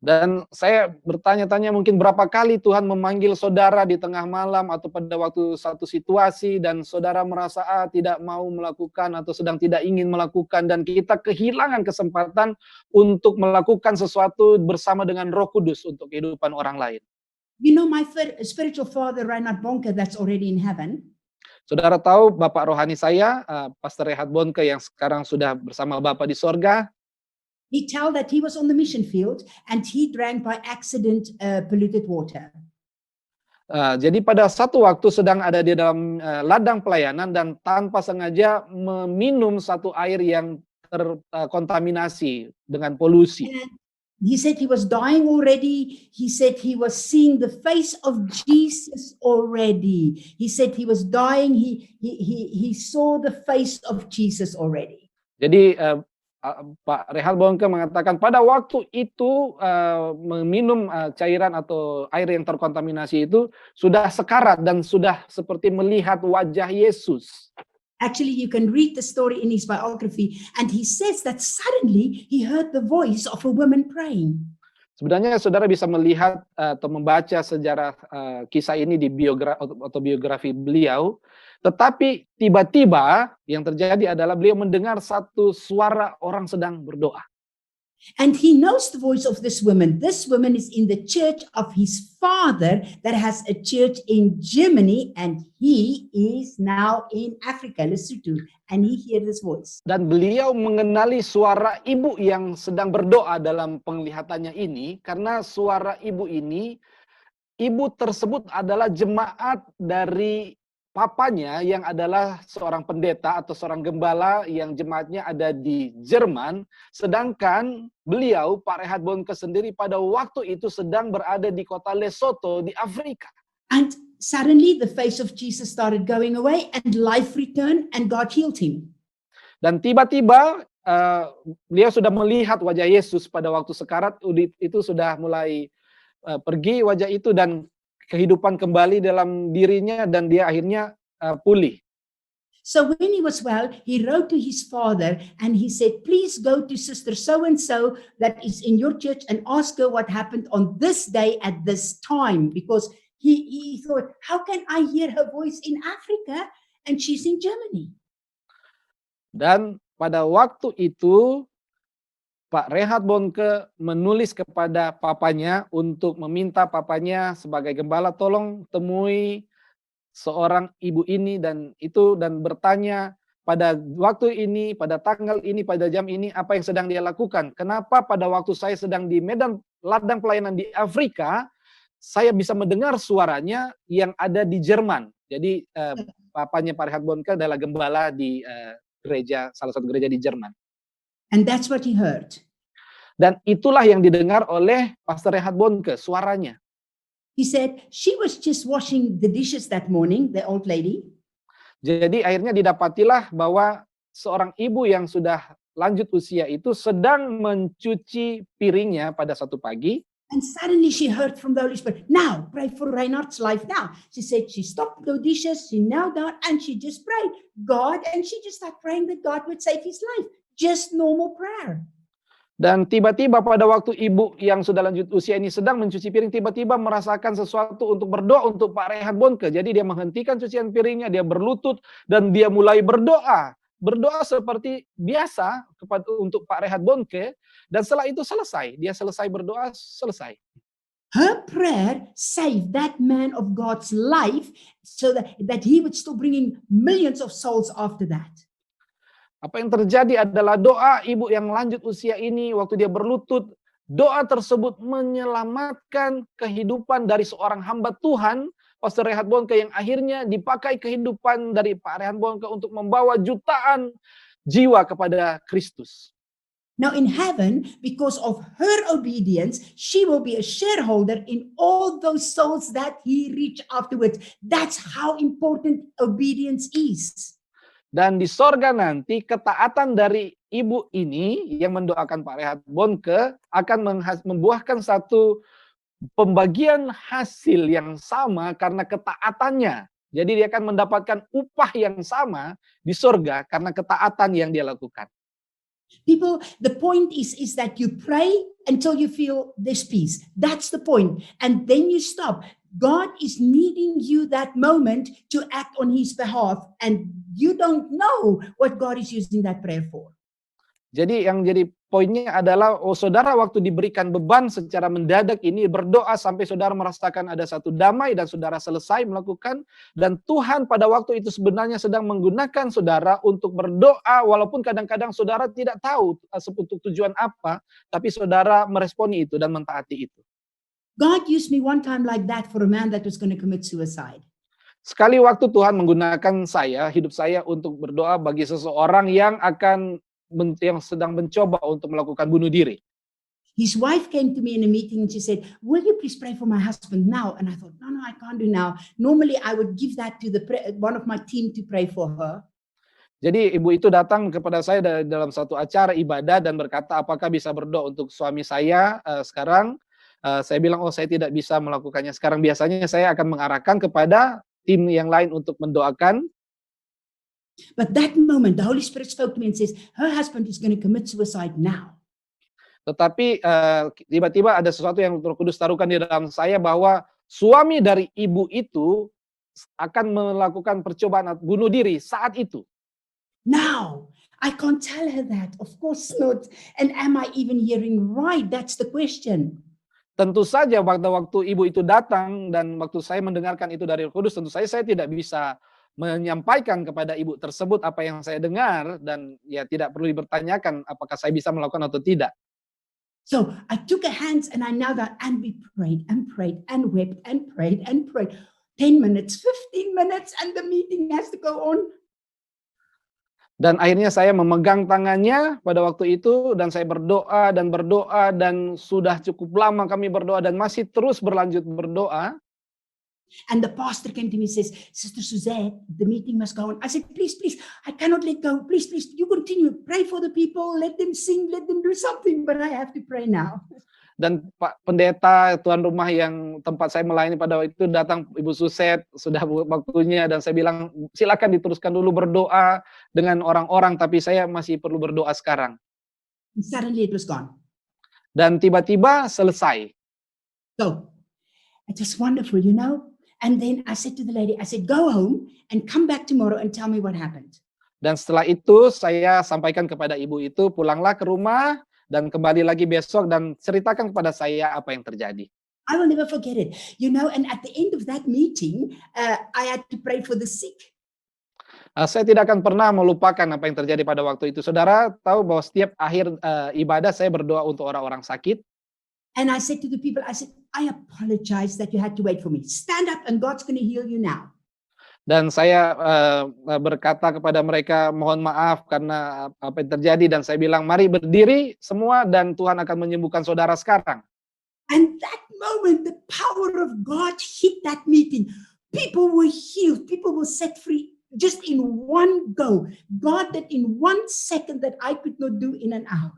Dan saya bertanya-tanya mungkin berapa kali Tuhan memanggil saudara di tengah malam atau pada waktu satu situasi dan saudara merasa tidak mau melakukan atau sedang tidak ingin melakukan dan kita kehilangan kesempatan untuk melakukan sesuatu bersama dengan Roh Kudus untuk kehidupan orang lain. You know my spiritual father Reinhard Bonke that's already in heaven. Saudara tahu Bapak rohani saya, Pastor Reinhard Bonke yang sekarang sudah bersama Bapak di sorga. He tell that he was on the mission field and he drank by accident polluted water. Jadi pada satu waktu sedang ada di dalam ladang pelayanan dan tanpa sengaja meminum satu air yang terkontaminasi dengan polusi. And he said he was dying already. He said he was seeing the face of Jesus already. He said he was dying. He saw the face of Jesus already. Jadi Pak Reinhard Bonke mengatakan pada waktu itu meminum cairan atau air yang terkontaminasi itu sudah sekarat dan sudah seperti melihat wajah Yesus. Actually, you can read the story in his biography, and he says that suddenly he heard the voice of a woman praying. Sebenarnya saudara bisa melihat atau membaca sejarah kisah ini di autobiografi beliau, tetapi tiba-tiba yang terjadi adalah beliau mendengar satu suara orang sedang berdoa. And he knows the voice of this woman. This woman is in the church of his father that has a church in Germany, and he is now in Africa, Lesotho, and he hears this voice. Dan beliau mengenali suara ibu yang sedang berdoa dalam penglihatannya ini, karena suara ibu ini, ibu tersebut adalah jemaat dari papanya yang adalah seorang pendeta atau seorang gembala yang jemaatnya ada di Jerman, sedangkan beliau, Pak Reinhard Bonke sendiri pada waktu itu sedang berada di kota Lesotho di Afrika. And suddenly the face of Jesus started going away and life returned and God healed him. Dan tiba-tiba beliau sudah melihat wajah Yesus pada waktu sekarat, itu sudah mulai pergi wajah itu dan kehidupan kembali dalam dirinya dan dia akhirnya pulih. So when he was well, he wrote to his father and he said, please go to sister so-and-so that is in your church and ask her what happened on this day at this time. Because he thought, how can I hear her voice in Africa and she's in Germany? Dan pada waktu itu Pak Reinhard Bonke menulis kepada papanya untuk meminta papanya sebagai gembala, tolong temui seorang ibu ini dan itu, dan bertanya pada waktu ini, pada tanggal ini, pada jam ini apa yang sedang dia lakukan. Kenapa pada waktu saya sedang di medan ladang pelayanan di Afrika, saya bisa mendengar suaranya yang ada di Jerman. Jadi papanya Pak Reinhard Bonke adalah gembala di gereja, salah satu gereja di Jerman. And that's what he heard. Dan itulah yang didengar oleh Pastor Reinhard Bonke, suaranya. He said she was just washing the dishes that morning, the old lady. Jadi akhirnya didapatilah bahwa seorang ibu yang sudah lanjut usia itu sedang mencuci piringnya pada satu pagi. And suddenly she heard from the Holy Spirit, now pray for Reinhard's life now. She said she stopped the dishes, she knelt down and she just prayed, God, and she just started praying that God would save his life. Just normal prayer. Dan tiba-tiba pada waktu ibu yang sudah lanjut usia ini sedang mencuci piring, tiba-tiba merasakan sesuatu untuk berdoa untuk Pak Reinhard Bonke. Jadi dia menghentikan cucian piringnya, dia berlutut, dan dia mulai berdoa. Berdoa seperti biasa untuk Pak Reinhard Bonke, dan setelah itu selesai. Dia selesai berdoa, selesai. Her prayer saved that man of God's life so that he would still bring in millions of souls after that. Apa yang terjadi adalah doa ibu yang lanjut usia ini waktu dia berlutut, doa tersebut menyelamatkan kehidupan dari seorang hamba Tuhan, Pastor Reinhard Bonke, yang akhirnya dipakai kehidupan dari Pak Reinhard Bonke untuk membawa jutaan jiwa kepada Kristus. Now in heaven, because of her obedience, she will be a shareholder in all those souls that he reached afterwards. That's how important obedience is. Dan di sorga nanti ketaatan dari ibu ini yang mendoakan Pak Reinhard Bonke akan membuahkan satu pembagian hasil yang sama karena ketaatannya. Jadi dia akan mendapatkan upah yang sama di sorga karena ketaatan yang dia lakukan. People, the point is that you pray until you feel this peace. That's the point. And then you stop. God is needing you that moment to act on his behalf. And you don't know what God is using that prayer for. Jadi yang jadi poinnya adalah, saudara waktu diberikan beban secara mendadak ini berdoa sampai saudara merasakan ada satu damai dan saudara selesai melakukan, dan Tuhan pada waktu itu sebenarnya sedang menggunakan saudara untuk berdoa walaupun kadang-kadang saudara tidak tahu untuk tujuan apa, tapi saudara meresponi itu dan mentaati itu. God used me one time like that for a man that was going to commit suicide. Sekali waktu Tuhan menggunakan hidup saya untuk berdoa bagi seseorang yang sedang mencoba untuk melakukan bunuh diri. His wife came to me in a meeting and she said, will you please pray for my husband now? And I thought, no, I can't do now. Normally I would give that to one of my team to pray for her. Jadi ibu itu datang kepada saya dalam satu acara ibadah dan berkata, apakah bisa berdoa untuk suami saya sekarang? Saya bilang, saya tidak bisa melakukannya sekarang. Biasanya saya akan mengarahkan kepada tim yang lain untuk mendoakan. But that moment, the Holy Spirit spoke to me and says, her husband is going to commit suicide now. Tetapi tiba-tiba ada sesuatu yang Roh Kudus taruhkan di dalam saya bahwa suami dari ibu itu akan melakukan percobaan bunuh diri saat itu. Now, I can't tell her that. Of course not. And am I even hearing right? That's the question. Tentu saja pada waktu ibu itu datang dan waktu saya mendengarkan itu dari Roh Kudus, tentu saja saya tidak bisa menyampaikan kepada ibu tersebut apa yang saya dengar, dan ya tidak perlu dipertanyakan apakah saya bisa melakukan atau tidak. So I took her hands and I knelt down and we prayed and prayed and wept and prayed and prayed. 10 minutes, 15 minutes, and the meeting has to go on. Dan akhirnya saya memegang tangannya pada waktu itu dan saya berdoa dan sudah cukup lama kami berdoa dan masih terus berlanjut berdoa. And the pastor came to me and says, Sister Suzette, the meeting must go on. I said, please, I cannot let go. Please, you continue. Pray for the people. Let them sing. Let them do something. But I have to pray now. Dan Pak Pendeta, tuan rumah yang tempat saya melayani pada waktu itu datang, Ibu Suset, sudah waktunya, dan saya bilang, silakan diteruskan dulu berdoa dengan orang-orang, tapi saya masih perlu berdoa sekarang. And suddenly it was gone. Dan tiba-tiba selesai. So, it was wonderful, you know. And then I said to the lady, I said, go home and come back tomorrow and tell me what happened. Dan setelah itu saya sampaikan kepada ibu itu, pulanglah ke rumah dan kembali lagi besok dan ceritakan kepada saya apa yang terjadi. I will never forget it. And at the end of that meeting, I had to pray for the sick. Saya tidak akan pernah melupakan apa yang terjadi pada waktu itu. Saudara tahu bahwa setiap akhir ibadah saya berdoa untuk orang-orang sakit. And I said to the people, I apologize that you had to wait for me. Stand up and God's going to heal you now. Dan saya berkata kepada mereka, mohon maaf karena apa yang terjadi. Dan saya bilang, mari berdiri semua dan Tuhan akan menyembuhkan saudara sekarang. And that moment, the power of God hit that meeting. People were healed. People were set free just in one go. God did in 1 second that I could not do in an hour.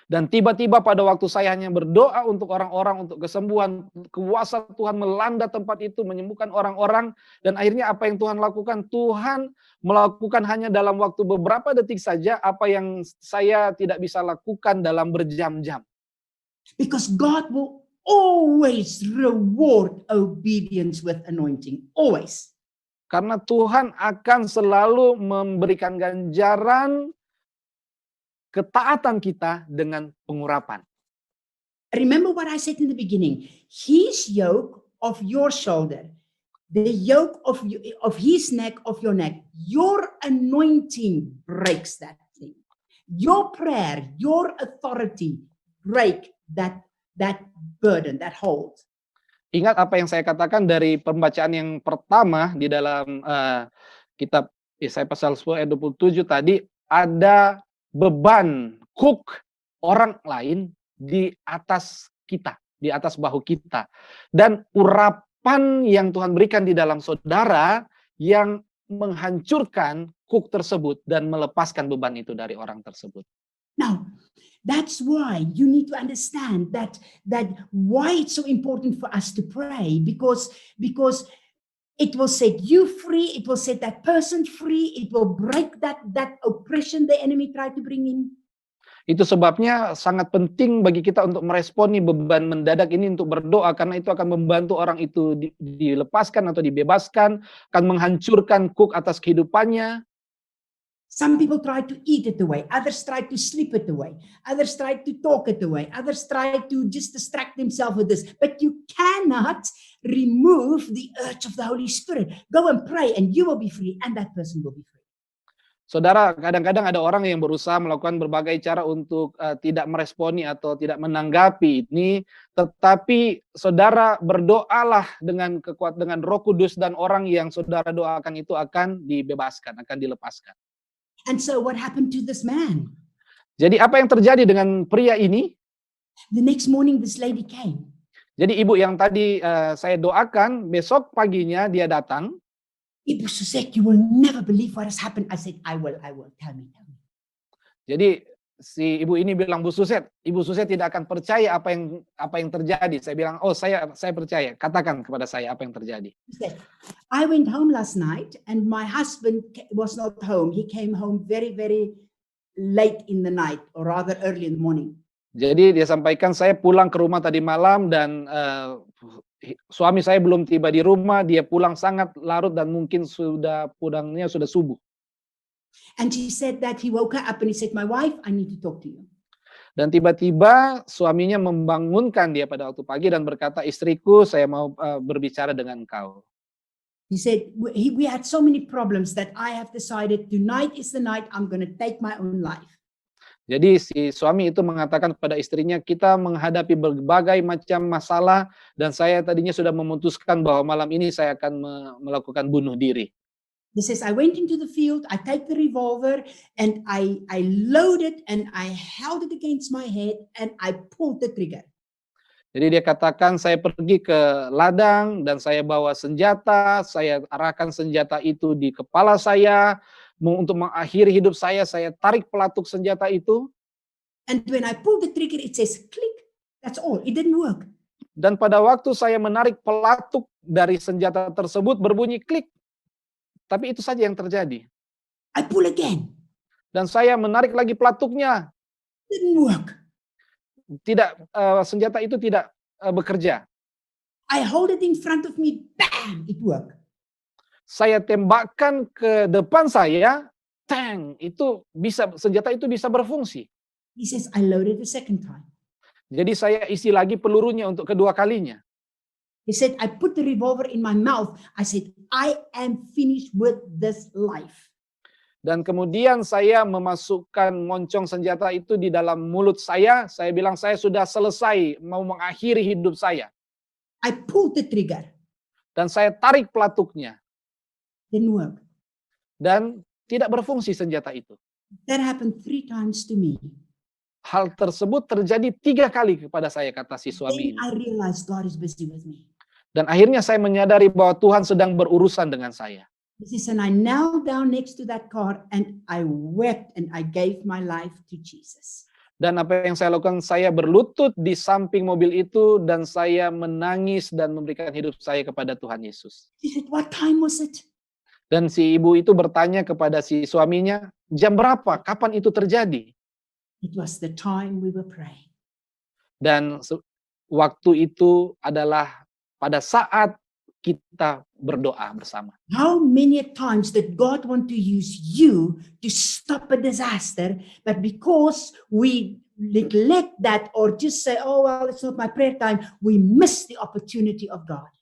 Dan tiba-tiba pada waktu saya hanya berdoa untuk orang-orang, untuk kesembuhan, kuasa Tuhan melanda tempat itu, menyembuhkan orang-orang. Dan akhirnya apa yang Tuhan lakukan? Tuhan melakukan hanya dalam waktu beberapa detik saja apa yang saya tidak bisa lakukan dalam berjam-jam. Because God will always reward obedience with anointing. Always. Karena Tuhan akan selalu memberikan ganjaran ketaatan kita dengan pengurapan. Remember what I said in the beginning. His yoke of your shoulder, the yoke of his neck, of your neck, your anointing breaks that thing. Your prayer, your authority break that burden, that hold. Ingat apa yang saya katakan dari pembacaan yang pertama di dalam kitab Yesaya pasal 10 ayat 27 tadi, ada beban hook orang lain di atas kita, di atas bahu kita. Dan urapan yang Tuhan berikan di dalam saudara yang menghancurkan hook tersebut dan melepaskan beban itu dari orang tersebut. Now, that's why you need to understand that why it's so important for us to pray, because it will set you free, it will set that person free, it will break that oppression the enemy tried to bring in. Itu sebabnya sangat penting bagi kita untuk meresponi beban mendadak ini untuk berdoa, karena itu akan membantu orang itu dilepaskan atau dibebaskan, akan menghancurkan hook atas kehidupannya. Some people try to eat it away, others try to sleep it away, others try to talk it away, others try to just distract themselves with this. But you cannot remove the urge of the Holy Spirit. Go and pray and you will be free and that person will be free. Saudara, kadang-kadang ada orang yang berusaha melakukan berbagai cara untuk tidak meresponi atau tidak menanggapi ini, tetapi saudara berdoalah dengan Roh Kudus dan orang yang saudara doakan itu akan dibebaskan, akan dilepaskan. And so what happened to this man? Jadi apa yang terjadi dengan pria ini? The next morning this lady came. Jadi ibu yang tadi saya doakan, besok paginya dia datang. Ibu Suzette, you will never believe what has happened. I said, I will. Tell me. Jadi si ibu ini bilang, Ibu Suzette tidak akan percaya apa yang terjadi. Saya bilang, oh saya percaya. Katakan kepada saya apa yang terjadi. I went home last night and my husband was not home. He came home very, very late in the night, or rather early in the morning. Jadi dia sampaikan, saya pulang ke rumah tadi malam dan suami saya belum tiba di rumah. Dia pulang sangat larut dan mungkin pulangnya sudah subuh. And he said that he woke her up and he said, my wife, I need to talk to you. Dan tiba-tiba suaminya membangunkan dia pada waktu pagi dan berkata, istriku, saya mau berbicara dengan engkau. He said, we had so many problems that I have decided tonight is the night I'm going to take my own life. Jadi si suami itu mengatakan kepada istrinya, kita menghadapi berbagai macam masalah dan saya tadinya sudah memutuskan bahwa malam ini saya akan melakukan bunuh diri. He says, I went into the field, I take the revolver and I load it and I held it against my head and I pulled the trigger. Jadi dia katakan, saya pergi ke ladang dan saya bawa senjata, saya arahkan senjata itu di kepala saya, untuk mengakhiri hidup saya tarik pelatuk senjata itu. And when I pulled the trigger, it says click, that's all, it didn't work. Dan pada waktu saya menarik pelatuk dari senjata tersebut, berbunyi klik. Tapi itu saja yang terjadi. I pull again. Dan saya menarik lagi pelatuknya. Didn't work. Senjata itu tidak bekerja. I hold it in front of me, bam, it worked. saya tembakkan ke depan saya, tang, itu senjata itu bisa berfungsi. He says, I loaded the second time. Jadi saya isi lagi pelurunya untuk kedua kalinya. He said, I put the revolver in my mouth. I said, I am finished with this life. Dan kemudian saya memasukkan moncong senjata itu di dalam mulut saya. Saya bilang saya sudah selesai mau mengakhiri hidup saya. I pulled the trigger. Dan saya tarik pelatuknya. Didn't work. Dan tidak berfungsi senjata itu. That happened 3 times to me. Hal tersebut terjadi 3 kali kepada saya, kata si Then suami ini. I realized God is busy with me. Dan akhirnya saya menyadari bahwa Tuhan sedang berurusan dengan saya. He says, and I knelt down next to that car and I wept and I gave my life to Jesus. Dan apa yang saya lakukan, saya berlutut di samping mobil itu dan saya menangis dan memberikan hidup saya kepada Tuhan Yesus. He said, what time was it? Dan si ibu itu bertanya kepada si suaminya, jam berapa? Kapan itu terjadi? It was the time we were praying. Dan waktu itu adalah pada saat kita berdoa bersama. How many times did God want to use you to stop a disaster, but because we neglect that or just say, oh, well, it's not my prayer time, we miss the opportunity of God.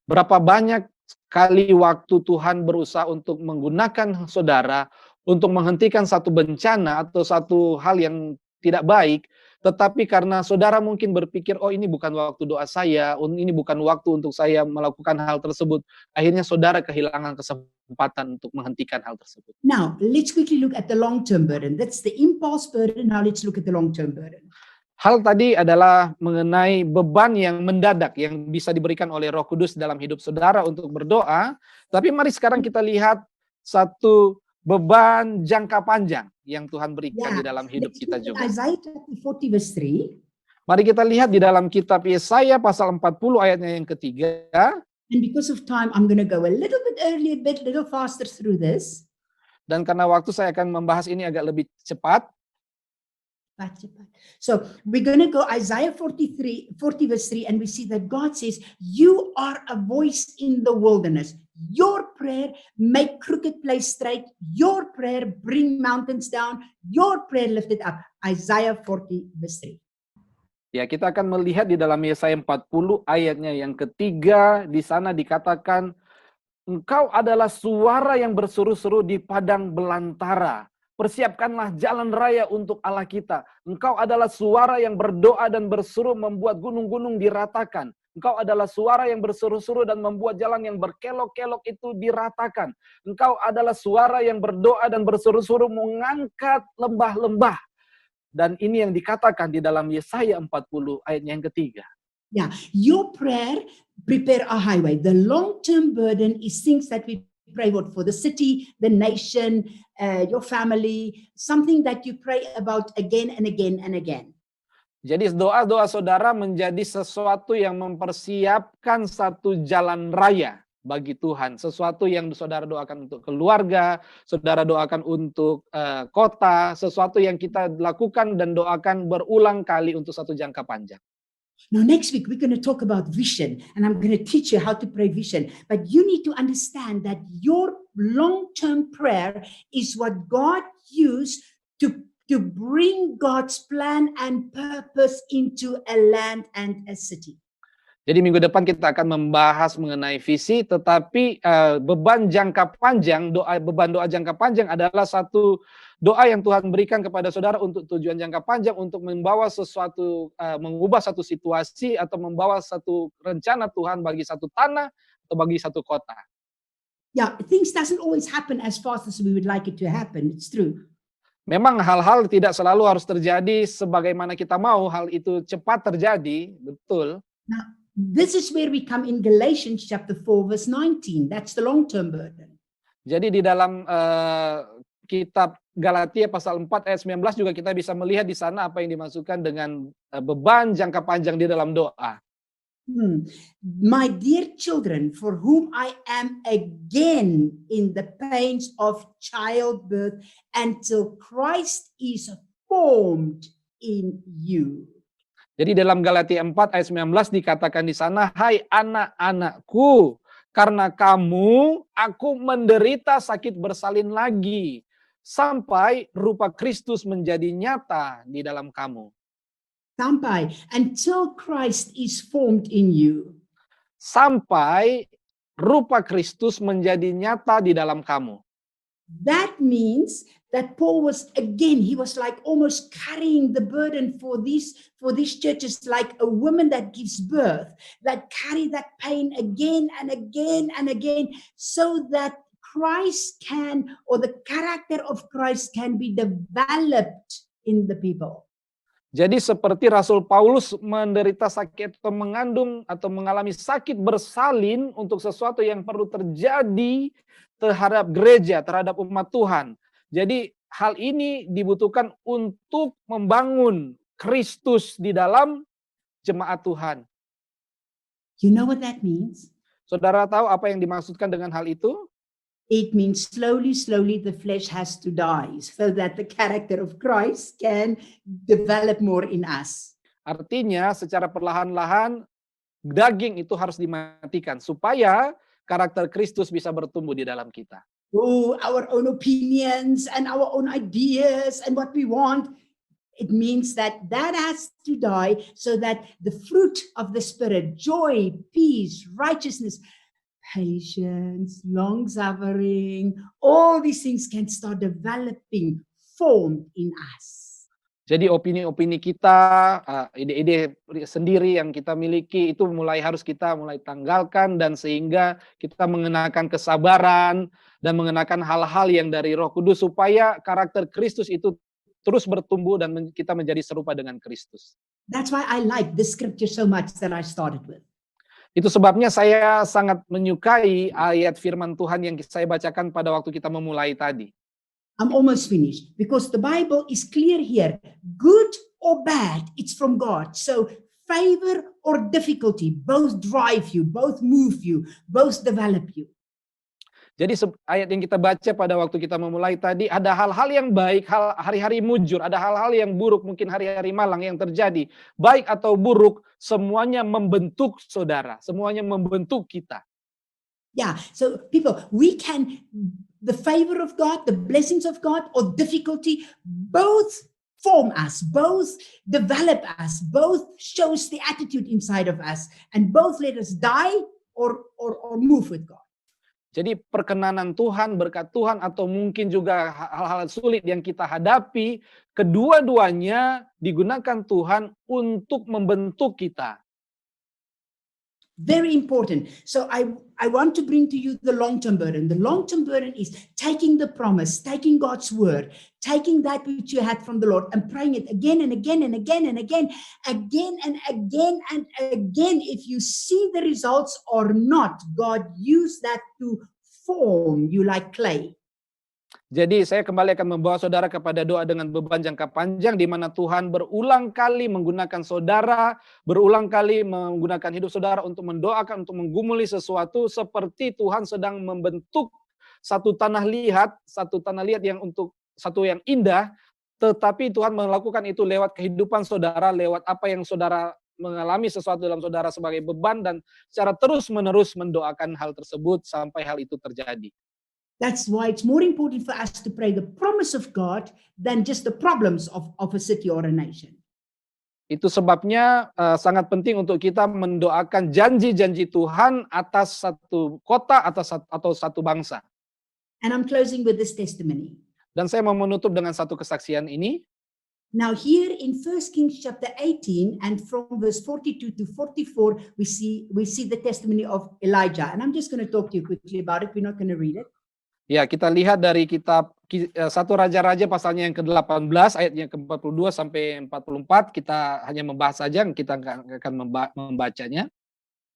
Berapa banyak kali waktu Tuhan berusaha untuk menggunakan saudara untuk menghentikan satu bencana atau satu hal yang tidak baik, tetapi karena saudara mungkin berpikir, oh ini bukan waktu doa saya, ini bukan waktu untuk saya melakukan hal tersebut, akhirnya saudara kehilangan kesempatan untuk menghentikan hal tersebut. Now, let's quickly look at the long-term burden. That's the impulse burden. Now let's look at the long-term burden. Hal tadi adalah mengenai beban yang mendadak yang bisa diberikan oleh Roh Kudus dalam hidup saudara untuk berdoa, tapi mari sekarang kita lihat satu beban jangka panjang yang Tuhan berikan di dalam hidup Let's kita look juga. at Isaiah 40 verse 3. Mari kita lihat di dalam kitab Yesaya pasal 40 ayatnya yang ketiga. And because of time, I'm going to go a little bit early, a little faster through this. Dan karena waktu saya akan membahas ini agak lebih cepat. So we're going to go Isaiah 40 verse 3, and we see that God says, you are a voice in the wilderness. Your prayer, make crooked place straight. Your prayer, bring mountains down. Your prayer, lift it up. Isaiah 40 verse 3. Ya, kita akan melihat di dalam Yesaya 40 ayatnya yang ketiga, di sana dikatakan, engkau adalah suara yang berseru-seru di padang belantara. Persiapkanlah jalan raya untuk Allah kita. Engkau adalah suara yang berdoa dan berseru membuat gunung-gunung diratakan. Engkau adalah suara yang berseru-seru dan membuat jalan yang berkelok-kelok itu diratakan. Engkau adalah suara yang berdoa dan berseru-seru mengangkat lembah-lembah. Dan ini yang dikatakan di dalam Yesaya 40 ayatnya yang ketiga. Yeah, your prayer, prepare a highway. The long-term burden is things that we pray for the city, the nation, your family, something that you pray about again and again and again. Jadi doa-doa saudara menjadi sesuatu yang mempersiapkan satu jalan raya bagi Tuhan. Sesuatu yang saudara doakan untuk keluarga, saudara doakan untuk kota, sesuatu yang kita lakukan dan doakan berulang kali untuk satu jangka panjang. Now, next week, we're going to talk about vision, and I'm going to teach you how to pray vision. But you need to understand that your long-term prayer is what God used to bring God's plan and purpose into a land and a city. Jadi minggu depan kita akan membahas mengenai visi, tetapi beban jangka panjang, beban doa jangka panjang adalah satu doa yang Tuhan berikan kepada saudara untuk tujuan jangka panjang, untuk membawa sesuatu, mengubah satu situasi atau membawa satu rencana Tuhan bagi satu tanah atau bagi satu kota. Yeah, things doesn't always happen as fast as we would like it to happen. It's true. Memang hal-hal tidak selalu harus terjadi sebagaimana kita mau, hal itu cepat terjadi, betul. Now, this is where we come in Galatians chapter 4 verse 19. That's the long-term burden. Jadi di dalam kitab Galatia pasal 4 ayat 19 juga kita bisa melihat di sana apa yang dimasukkan dengan beban jangka panjang di dalam doa. My dear children, for whom I am again in the pains of childbirth until Christ is formed in you. Jadi dalam Galatia 4 ayat 19 dikatakan di sana, hai anak-anakku, Karena kamu, aku menderita sakit bersalin lagi, sampai rupa Kristus menjadi nyata di dalam kamu. Sampai, until Christ is formed in you. Sampai rupa Kristus menjadi nyata di dalam kamu. That means that Paul was he was like almost carrying the burden for these churches, like a woman that gives birth, that carry that pain again and again and again, so that Christ can, or the character of Christ can be developed in the people. Jadi seperti Rasul Paulus menderita sakit atau mengandung atau mengalami sakit bersalin untuk sesuatu yang perlu terjadi terhadap gereja, terhadap umat Tuhan. Jadi hal ini dibutuhkan untuk membangun Kristus di dalam jemaat Tuhan. You know what that means? Saudara tahu apa yang dimaksudkan dengan hal itu? It means slowly the flesh has to die so that the character of Christ can develop more in us. Artinya secara perlahan-lahan daging itu harus dimatikan supaya karakter Kristus bisa bertumbuh di dalam kita. Oh, our own opinions and our own ideas and what we want. It means that has to die so that the fruit of the Spirit, joy, peace, righteousness, patience, long suffering, all these things can start developing, formed in us. Jadi opini-opini kita, ide-ide sendiri yang kita miliki itu harus kita mulai tanggalkan, dan sehingga kita mengenakan kesabaran dan mengenakan hal-hal yang dari Roh Kudus supaya karakter Kristus itu terus bertumbuh dan kita menjadi serupa dengan Kristus. That's why I like this scripture so much that I started with. Itu sebabnya saya sangat menyukai ayat firman Tuhan yang saya bacakan pada waktu kita memulai tadi. I'm almost finished because the Bible is clear here. Good or bad, it's from God. So favor or difficulty, both drive you, both move you, both develop you. Jadi ayat yang kita baca pada waktu kita memulai tadi, ada hal-hal yang baik, hari-hari mujur, ada hal-hal yang buruk, mungkin hari-hari malang yang terjadi. Baik atau buruk, semuanya membentuk saudara, semuanya membentuk kita. Yeah, so people, we can, the favor of God, the blessings of God, or difficulty, both form us, both develop us, both shows the attitude inside of us, and both let us die or move with God. Jadi perkenanan Tuhan, berkat Tuhan, atau mungkin juga hal-hal sulit yang kita hadapi, kedua-duanya digunakan Tuhan untuk membentuk kita. Very important. So I want to bring to you the long-term burden. The long-term burden is taking the promise, taking God's word, taking that which you had from the Lord and praying it again and again and again and again, again and again and again. If you see the results or not, God used that to form you like clay. Jadi saya kembali akan membawa saudara kepada doa dengan beban jangka panjang, di mana Tuhan berulang kali menggunakan saudara, berulang kali menggunakan hidup saudara untuk mendoakan, untuk menggumuli sesuatu, seperti Tuhan sedang membentuk satu tanah liat yang untuk satu yang indah, tetapi Tuhan melakukan itu lewat kehidupan saudara, lewat apa yang saudara mengalami sesuatu dalam saudara sebagai beban, dan secara terus-menerus mendoakan hal tersebut sampai hal itu terjadi. That's why it's more important for us to pray the promise of God than just the problems of a city or a nation. Itu sebabnya sangat penting untuk kita mendoakan janji-janji Tuhan atas satu kota, atau satu bangsa. And I'm closing with this testimony. Dan saya mau menutup dengan satu kesaksian ini. Now here in 1 Kings chapter 18 and from verse 42 to 44, we see the testimony of Elijah. And I'm just going to talk to you quickly about it. We're not going to read it. Ya, kita lihat dari kitab 1 Raja-Raja pasalnya yang ke-18 ayatnya ke-42 sampai 44, kita hanya membahas saja, kita akan membacanya.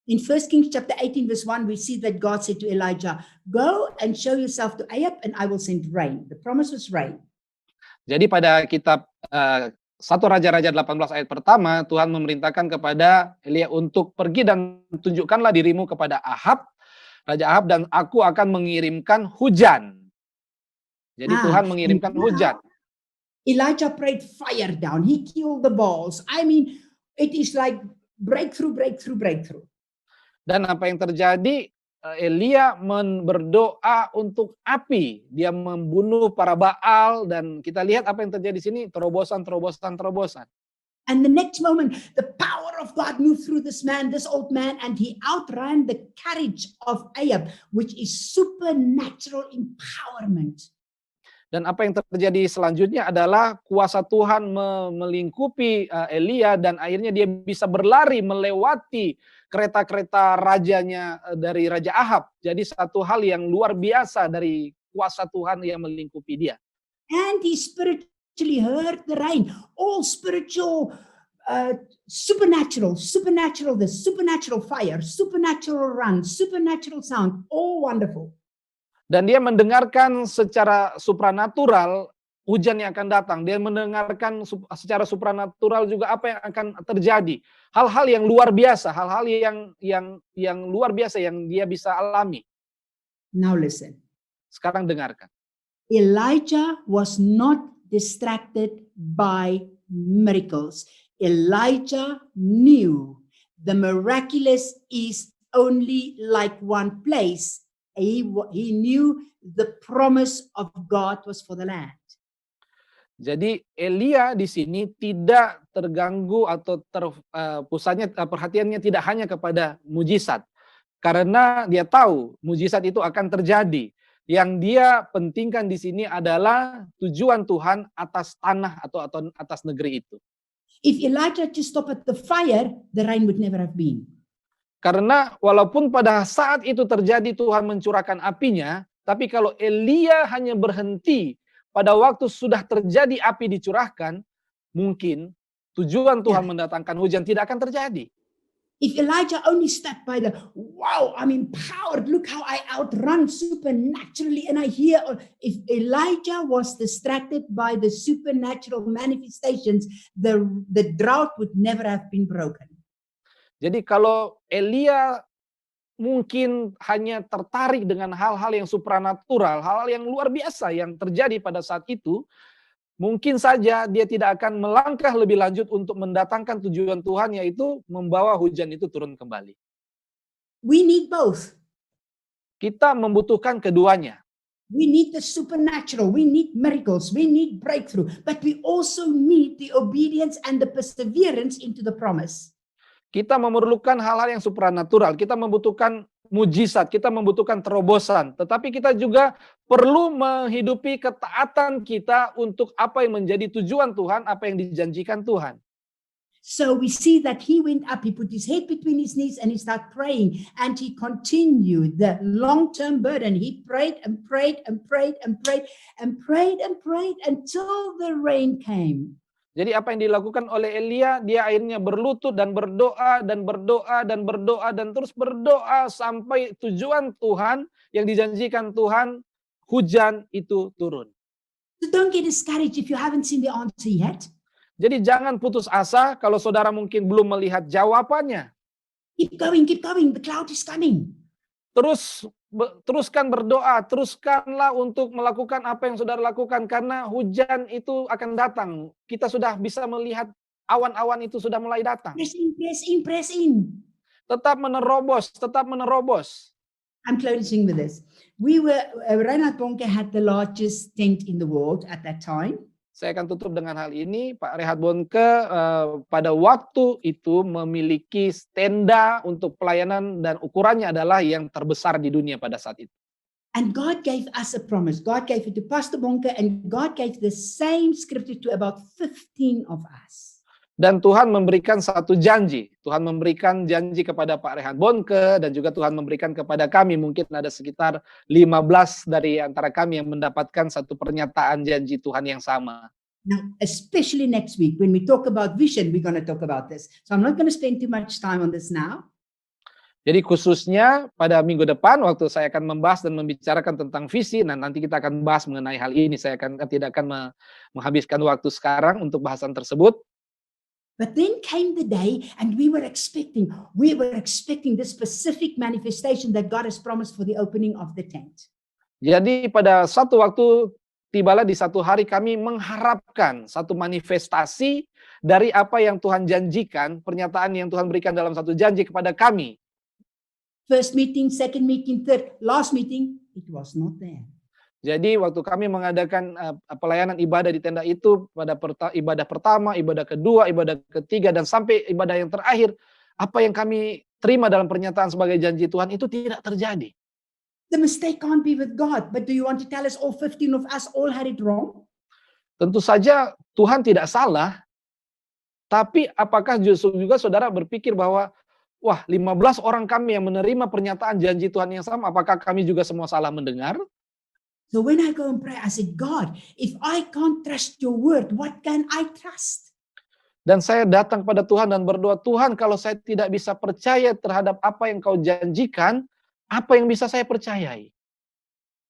In 1 Kings chapter 18 verse 1, we see that God said to Elijah, "Go and show yourself to Ahab and I will send rain." The promise was rain. Jadi pada kitab 1 Raja-Raja 18 ayat pertama, Tuhan memerintahkan kepada Elia untuk pergi dan tunjukkanlah dirimu kepada Ahab, Raja Ahab, dan aku akan mengirimkan hujan. Jadi Tuhan mengirimkan hujan. Elijah prayed fire down. He killed the Baals. I mean, it is like breakthrough. Dan apa yang terjadi? Elia berdoa untuk api. Dia membunuh para Baal dan kita lihat apa yang terjadi di sini, terobosan. And the next moment, the power of God moved through this man, this old man, and he outran the courage of Ahab, which is supernatural empowerment. Dan apa yang terjadi selanjutnya adalah kuasa Tuhan melingkupi Elia dan akhirnya dia bisa berlari melewati kereta-kereta rajanya dari Raja Ahab. Jadi satu hal yang luar biasa dari kuasa Tuhan yang melingkupi dia. And he spiritually heard the rain, all spiritual, supernatural, the supernatural fire, supernatural run, supernatural sound, all wonderful. Dan dia mendengarkan secara supranatural hujan yang akan datang. Dia mendengarkan secara supranatural juga apa yang akan terjadi. Hal-hal yang luar biasa, hal-hal yang luar biasa yang dia bisa alami. Now listen. Sekarang dengarkan. Elijah was not distracted by miracles. Elijah knew the miraculous is only like one place. He knew the promise of God was for the land. Jadi Elia di sini tidak terganggu atau pusatnya perhatiannya tidak hanya kepada mujizat. Karena dia tahu mujizat itu akan terjadi. Yang dia pentingkan di sini adalah tujuan Tuhan atas tanah atau atas negeri itu. If Elijah just stopped at the fire, the rain would never have been. Karena walaupun pada saat itu terjadi Tuhan mencurahkan apinya, tapi kalau Elia hanya berhenti pada waktu sudah terjadi api dicurahkan, mungkin tujuan Tuhan mendatangkan hujan tidak akan terjadi. If Elijah only stepped by the, wow, I'm empowered, look how I outrun supernaturally and I hear, if Elijah was distracted by the supernatural manifestations, the drought would never have been broken. Jadi kalau Elia mungkin hanya tertarik dengan hal-hal yang supranatural, hal-hal yang luar biasa yang terjadi pada saat itu, mungkin saja dia tidak akan melangkah lebih lanjut untuk mendatangkan tujuan Tuhan, yaitu membawa hujan itu turun kembali. We need both. Kita membutuhkan keduanya. We need the supernatural, we need miracles, we need breakthrough, but we also need the obedience and the perseverance into the promise. Kita memerlukan hal-hal yang supranatural, kita membutuhkan mujizat, kita membutuhkan terobosan, tetapi kita juga perlu menghidupi ketaatan kita untuk apa yang menjadi tujuan Tuhan, apa yang dijanjikan Tuhan. So we see that he went up, he put his head between his knees and he started praying, and he continued the long-term burden. He prayed and prayed and prayed and prayed and prayed and prayed until the rain came. Jadi apa yang dilakukan oleh Elia, dia akhirnya berlutut dan berdoa dan berdoa dan berdoa dan terus berdoa sampai tujuan Tuhan yang dijanjikan Tuhan, hujan itu turun. So don't get discouraged if you haven't seen the answer yet. Jadi jangan putus asa kalau saudara mungkin belum melihat jawabannya. Keep going, the cloud is coming. Teruskan berdoa, teruskanlah untuk melakukan apa yang saudara lakukan karena hujan itu akan datang. Kita sudah bisa melihat awan-awan itu sudah mulai datang. Press in. Tetap menerobos. I'm closing with this. Reinhard Bonnke had the largest tent in the world at that time. Saya akan tutup dengan hal ini. Pak Reinhard Bonnke pada waktu itu memiliki tenda untuk pelayanan dan ukurannya adalah yang terbesar di dunia pada saat itu. And God gave us a promise. God gave it to Pastor Bonnke and God gave the same scripture to about 15 of us. Dan Tuhan memberikan satu janji. Tuhan memberikan janji kepada Pak Reinhard Bonnke dan juga Tuhan memberikan kepada kami. Mungkin ada sekitar 15 dari antara kami yang mendapatkan satu pernyataan janji Tuhan yang sama. Now, especially next week, when we talk about vision, we're going to talk about this. So I'm not going to spend too much time on this now. Jadi khususnya pada minggu depan, waktu saya akan membahas dan membicarakan tentang visi, dan nanti kita akan bahas mengenai hal ini. Saya tidak akan menghabiskan waktu sekarang untuk bahasan tersebut. But then came the day and we were expecting this specific manifestation that God has promised for the opening of the tent. Jadi pada satu waktu, tibalah di satu hari kami mengharapkan satu manifestasi dari apa yang Tuhan janjikan, pernyataan yang Tuhan berikan dalam satu janji kepada kami. First meeting, second meeting, third, last meeting, it was not there. Jadi waktu kami mengadakan pelayanan ibadah di tenda itu pada ibadah pertama, ibadah kedua, ibadah ketiga, dan sampai ibadah yang terakhir, apa yang kami terima dalam pernyataan sebagai janji Tuhan itu tidak terjadi. The mistake can't be with God, but do you want to tell us all 15 of us all had it wrong? Tentu saja Tuhan tidak salah, tapi apakah justru juga saudara berpikir bahwa, wah 15 orang kami yang menerima pernyataan janji Tuhan yang sama, apakah kami juga semua salah mendengar? So when I go and pray, I said, God, if I can't trust your word, what can I trust? Dan saya datang pada Tuhan dan berdoa, Tuhan kalau saya tidak bisa percaya terhadap apa yang kau janjikan, apa yang bisa saya percayai?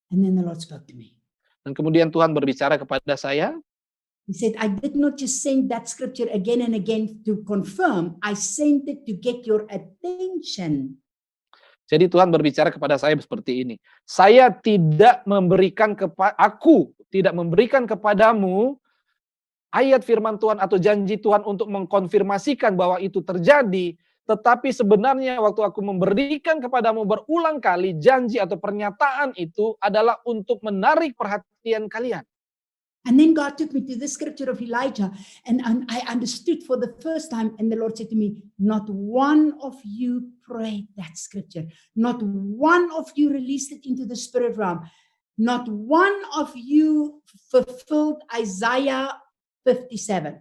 And then the Lord spoke to me. Dan kemudian Tuhan berbicara kepada saya, He said, I did not just send that scripture again and again to confirm. I sent it to get your attention. jadi Tuhan berbicara kepada saya seperti ini. Saya tidak memberikan aku tidak memberikan kepadamu ayat firman Tuhan atau janji Tuhan untuk mengkonfirmasikan bahwa itu terjadi, tetapi sebenarnya waktu aku memberikan kepadamu berulang kali janji atau pernyataan itu adalah untuk menarik perhatian kalian. And then God took me to the scripture of Elijah, and I understood for the first time, and the Lord said to me, not one of you prayed that scripture. Not one of you released it into the spirit realm. Not one of you fulfilled Isaiah 57.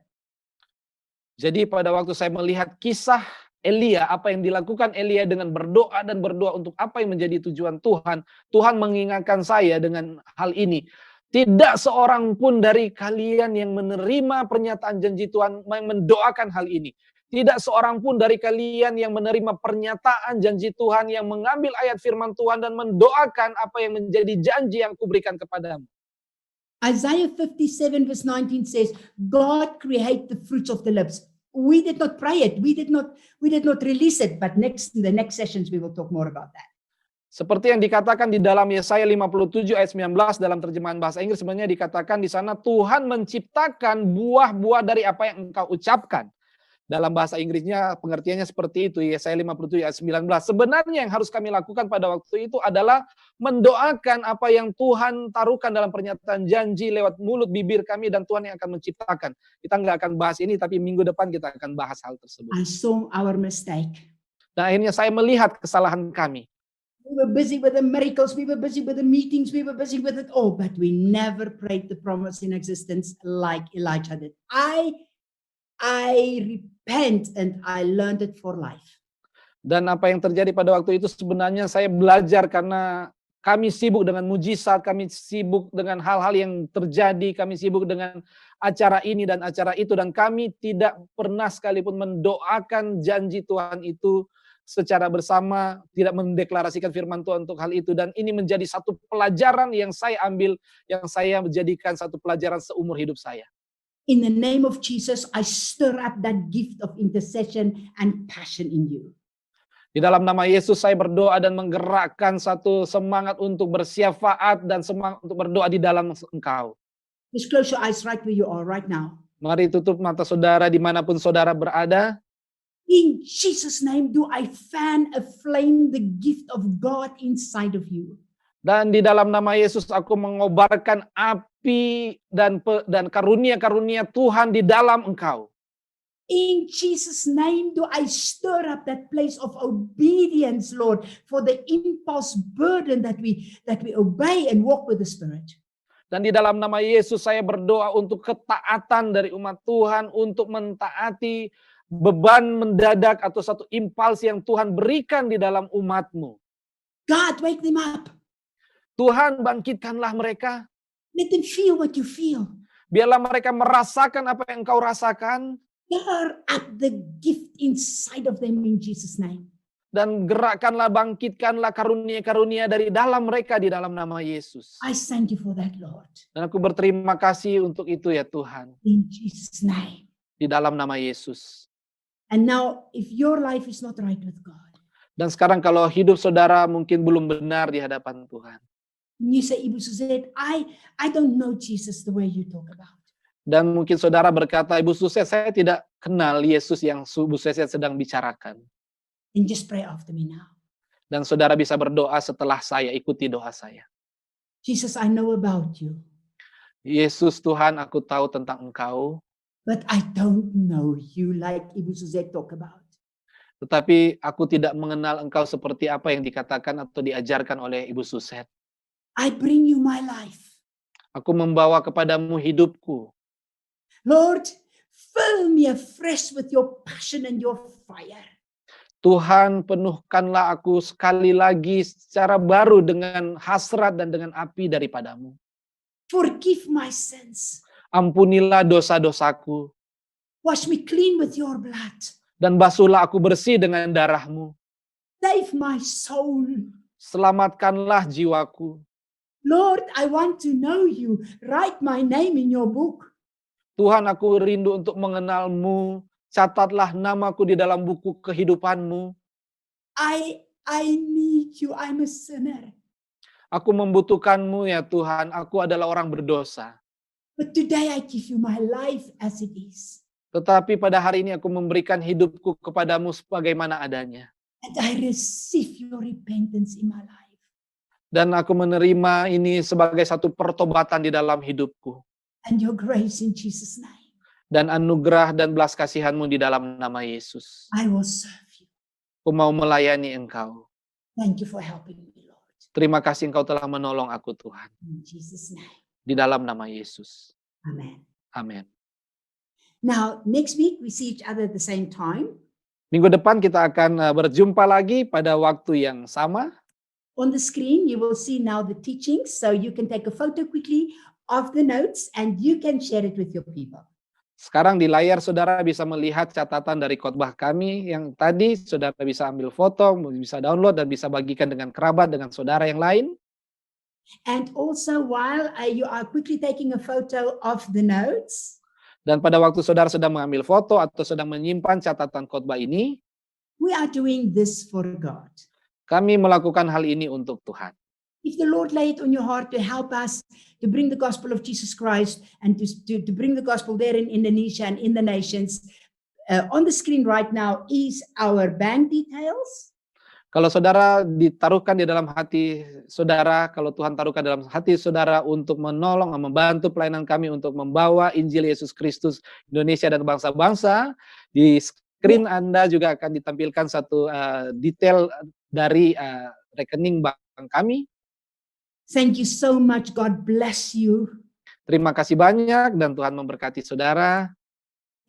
Jadi pada waktu saya melihat kisah Elia, apa yang dilakukan Elia dengan berdoa dan berdoa untuk apa yang menjadi tujuan Tuhan, Tuhan mengingatkan saya dengan hal ini. Tidak seorang pun dari kalian yang menerima pernyataan janji Tuhan yang mendoakan hal ini. Tidak seorang pun dari kalian yang menerima pernyataan janji Tuhan yang mengambil ayat firman Tuhan dan mendoakan apa yang menjadi janji yang kuberikan kepadamu. Isaiah 57 verse 19 says, God create the fruits of the lips. We did not pray it. We did not release it. But in the next sessions, we will talk more about that. Seperti yang dikatakan di dalam Yesaya 57 ayat 19 dalam terjemahan bahasa Inggris, sebenarnya dikatakan di sana Tuhan menciptakan buah-buah dari apa yang engkau ucapkan. Dalam bahasa Inggrisnya pengertiannya seperti itu, Yesaya 57 ayat 19. Sebenarnya yang harus kami lakukan pada waktu itu adalah mendoakan apa yang Tuhan taruhkan dalam pernyataan janji lewat mulut bibir kami, dan Tuhan yang akan menciptakan. Kita nggak akan bahas ini, tapi minggu depan kita akan bahas hal tersebut. I saw our mistake. Dan akhirnya saya melihat kesalahan kami. We were busy with the miracles, we were busy with the meetings, we were busy with it all, but we never prayed the promise in existence like Elijah did. I repent and I learned it for life. Dan apa yang terjadi pada waktu itu sebenarnya saya belajar karena kami sibuk dengan mujizat, kami sibuk dengan hal-hal yang terjadi, kami sibuk dengan acara ini dan acara itu, dan kami tidak pernah sekalipun mendoakan janji Tuhan itu secara bersama, tidak mendeklarasikan firman Tuhan untuk hal itu. Dan ini menjadi satu pelajaran yang saya ambil, yang saya menjadikan satu pelajaran seumur hidup saya. In the name of Jesus, I stir up that gift of intercession and passion in you. Di dalam nama Yesus saya berdoa dan menggerakkan satu semangat untuk bersyafaat dan semangat untuk berdoa di dalam engkau. Just close your eyes right where you are right now. Mari tutup mata saudara dimanapun saudara berada. In Jesus' name, do I fan aflame the gift of God inside of you. Dan di dalam nama Yesus aku mengobarkan api dan karunia-karunia Tuhan di dalam engkau. In Jesus' name, do I stir up that place of obedience, Lord, for the impulse burden that we obey and walk with the Spirit. Dan di dalam nama Yesus saya berdoa untuk ketaatan dari umat Tuhan, untuk mentaati beban mendadak atau satu impuls yang Tuhan berikan di dalam umat-Mu. God, wake them up. Tuhan, bangkitkanlah mereka. Let them feel what you feel. Biarlah mereka merasakan apa yang Engkau rasakan. Stir up the gift inside of them in Jesus' name. Dan gerakkanlah, bangkitkanlah karunia-karunia dari dalam mereka di dalam nama Yesus. I thank you for that, Lord. Dan aku berterima kasih untuk itu ya Tuhan. In Jesus' name. Di dalam nama Yesus. And now, if your life is not right with God, dan sekarang kalau hidup saudara mungkin belum benar di hadapan Tuhan. You say, Ibu Suzette, I don't know Jesus the way you talk about. Dan mungkin saudara berkata, Ibu Suzette, saya tidak kenal Yesus yang Ibu Suzette sedang bicarakan. And just pray after me now. Dan saudara bisa berdoa setelah saya, ikuti doa saya. Jesus, I know about you, Yesus Tuhan, aku tahu tentang Engkau, but I don't know you like Ibu Suzette talk about. tetapi aku tidak mengenal Engkau seperti apa yang dikatakan atau diajarkan oleh Ibu Suset. I bring you my life. Aku membawa kepadamu hidupku. Lord, fill me afresh with your passion and your fire. Tuhan, penuhkanlah aku sekali lagi secara baru dengan hasrat dan dengan api daripadamu. Forgive my sins. Ampunilah dosa-dosaku, Wash me clean with your blood. dan basuhlah aku bersih dengan darahmu. Save my soul. Selamatkanlah jiwaku. Lord, I want to know you. Write my name in your book. Tuhan, aku rindu untuk mengenalmu. Catatlah namaku di dalam buku kehidupanmu. I need you. I'm a sinner. Aku membutuhkanmu ya Tuhan, aku adalah orang berdosa. But today I give you my life as it is. Tetapi pada hari ini aku memberikan hidupku kepadamu sebagaimana adanya. And I receive your repentance in my life. Dan aku menerima ini sebagai satu pertobatan di dalam hidupku. And your grace in Jesus' name. Dan anugerah dan belas kasihanmu di dalam nama Yesus. I will serve you. Aku mau melayani Engkau. Thank you for helping me, Lord. Terima kasih Engkau telah menolong aku Tuhan. In Jesus' name. Di dalam nama Yesus. Amen. Amin. Now, next week we see each other at the same time. Minggu depan kita akan berjumpa lagi pada waktu yang sama. On the screen, you will see now the teachings, so you can take a photo quickly of the notes and you can share it with your people. Sekarang di layar saudara bisa melihat catatan dari khotbah kami yang tadi, saudara bisa ambil foto, bisa download dan bisa bagikan dengan kerabat, dengan saudara yang lain. And also while you are quickly taking a photo of the notes, Dan pada waktu saudara sedang mengambil foto atau sedang menyimpan catatan khotbah ini, we are doing this for God. kami melakukan hal ini untuk Tuhan. If the Lord lay it on your heart to help us to bring the gospel of Jesus Christ and to bring the gospel there in Indonesia and in the nations, on the screen right now is our bank details. Kalau saudara ditaruhkan di dalam hati saudara, kalau Tuhan taruhkan dalam hati saudara untuk menolong, membantu pelayanan kami untuk membawa Injil Yesus Kristus Indonesia dan bangsa-bangsa, di screen Anda juga akan ditampilkan satu detail dari rekening bank kami. Thank you so much. God bless you. Terima kasih banyak dan Tuhan memberkati saudara.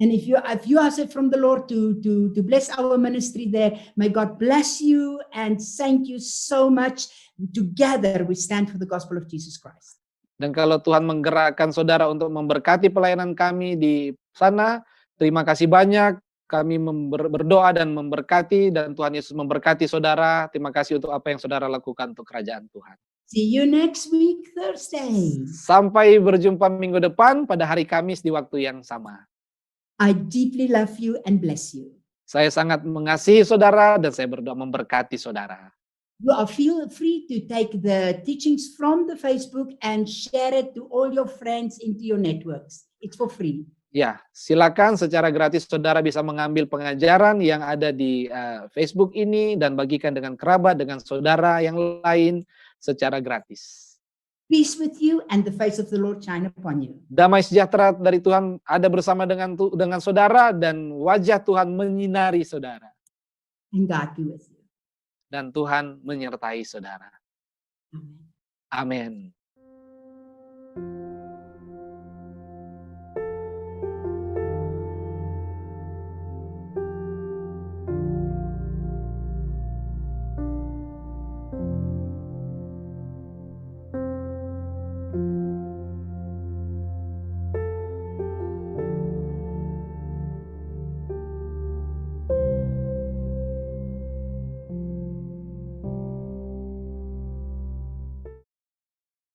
And if you ask it from the Lord to bless our ministry there, may God bless you and thank you so much. Together we stand for the gospel of Jesus Christ. Dan kalau Tuhan menggerakkan saudara untuk memberkati pelayanan kami di sana, terima kasih banyak. Kami berdoa dan memberkati dan Tuhan Yesus memberkati saudara. Terima kasih untuk apa yang saudara lakukan untuk kerajaan Tuhan. See you next week, Thursday. Sampai berjumpa minggu depan pada hari Kamis di waktu yang sama. I deeply love you and bless you. Saya sangat mengasihi saudara dan saya berdoa memberkati saudara. You are feel free to take the teachings from the Facebook and share it to all your friends into your networks. It's for free. Ya, silakan secara gratis saudara bisa mengambil pengajaran yang ada di Facebook ini dan bagikan dengan kerabat, dengan saudara yang lain secara gratis. Peace with you and the face of the Lord shine upon you. Damai sejahtera dari Tuhan ada bersama dengan saudara dan wajah Tuhan menyinari saudara. And God be with you. Dan Tuhan menyertai saudara. Amen. Amin.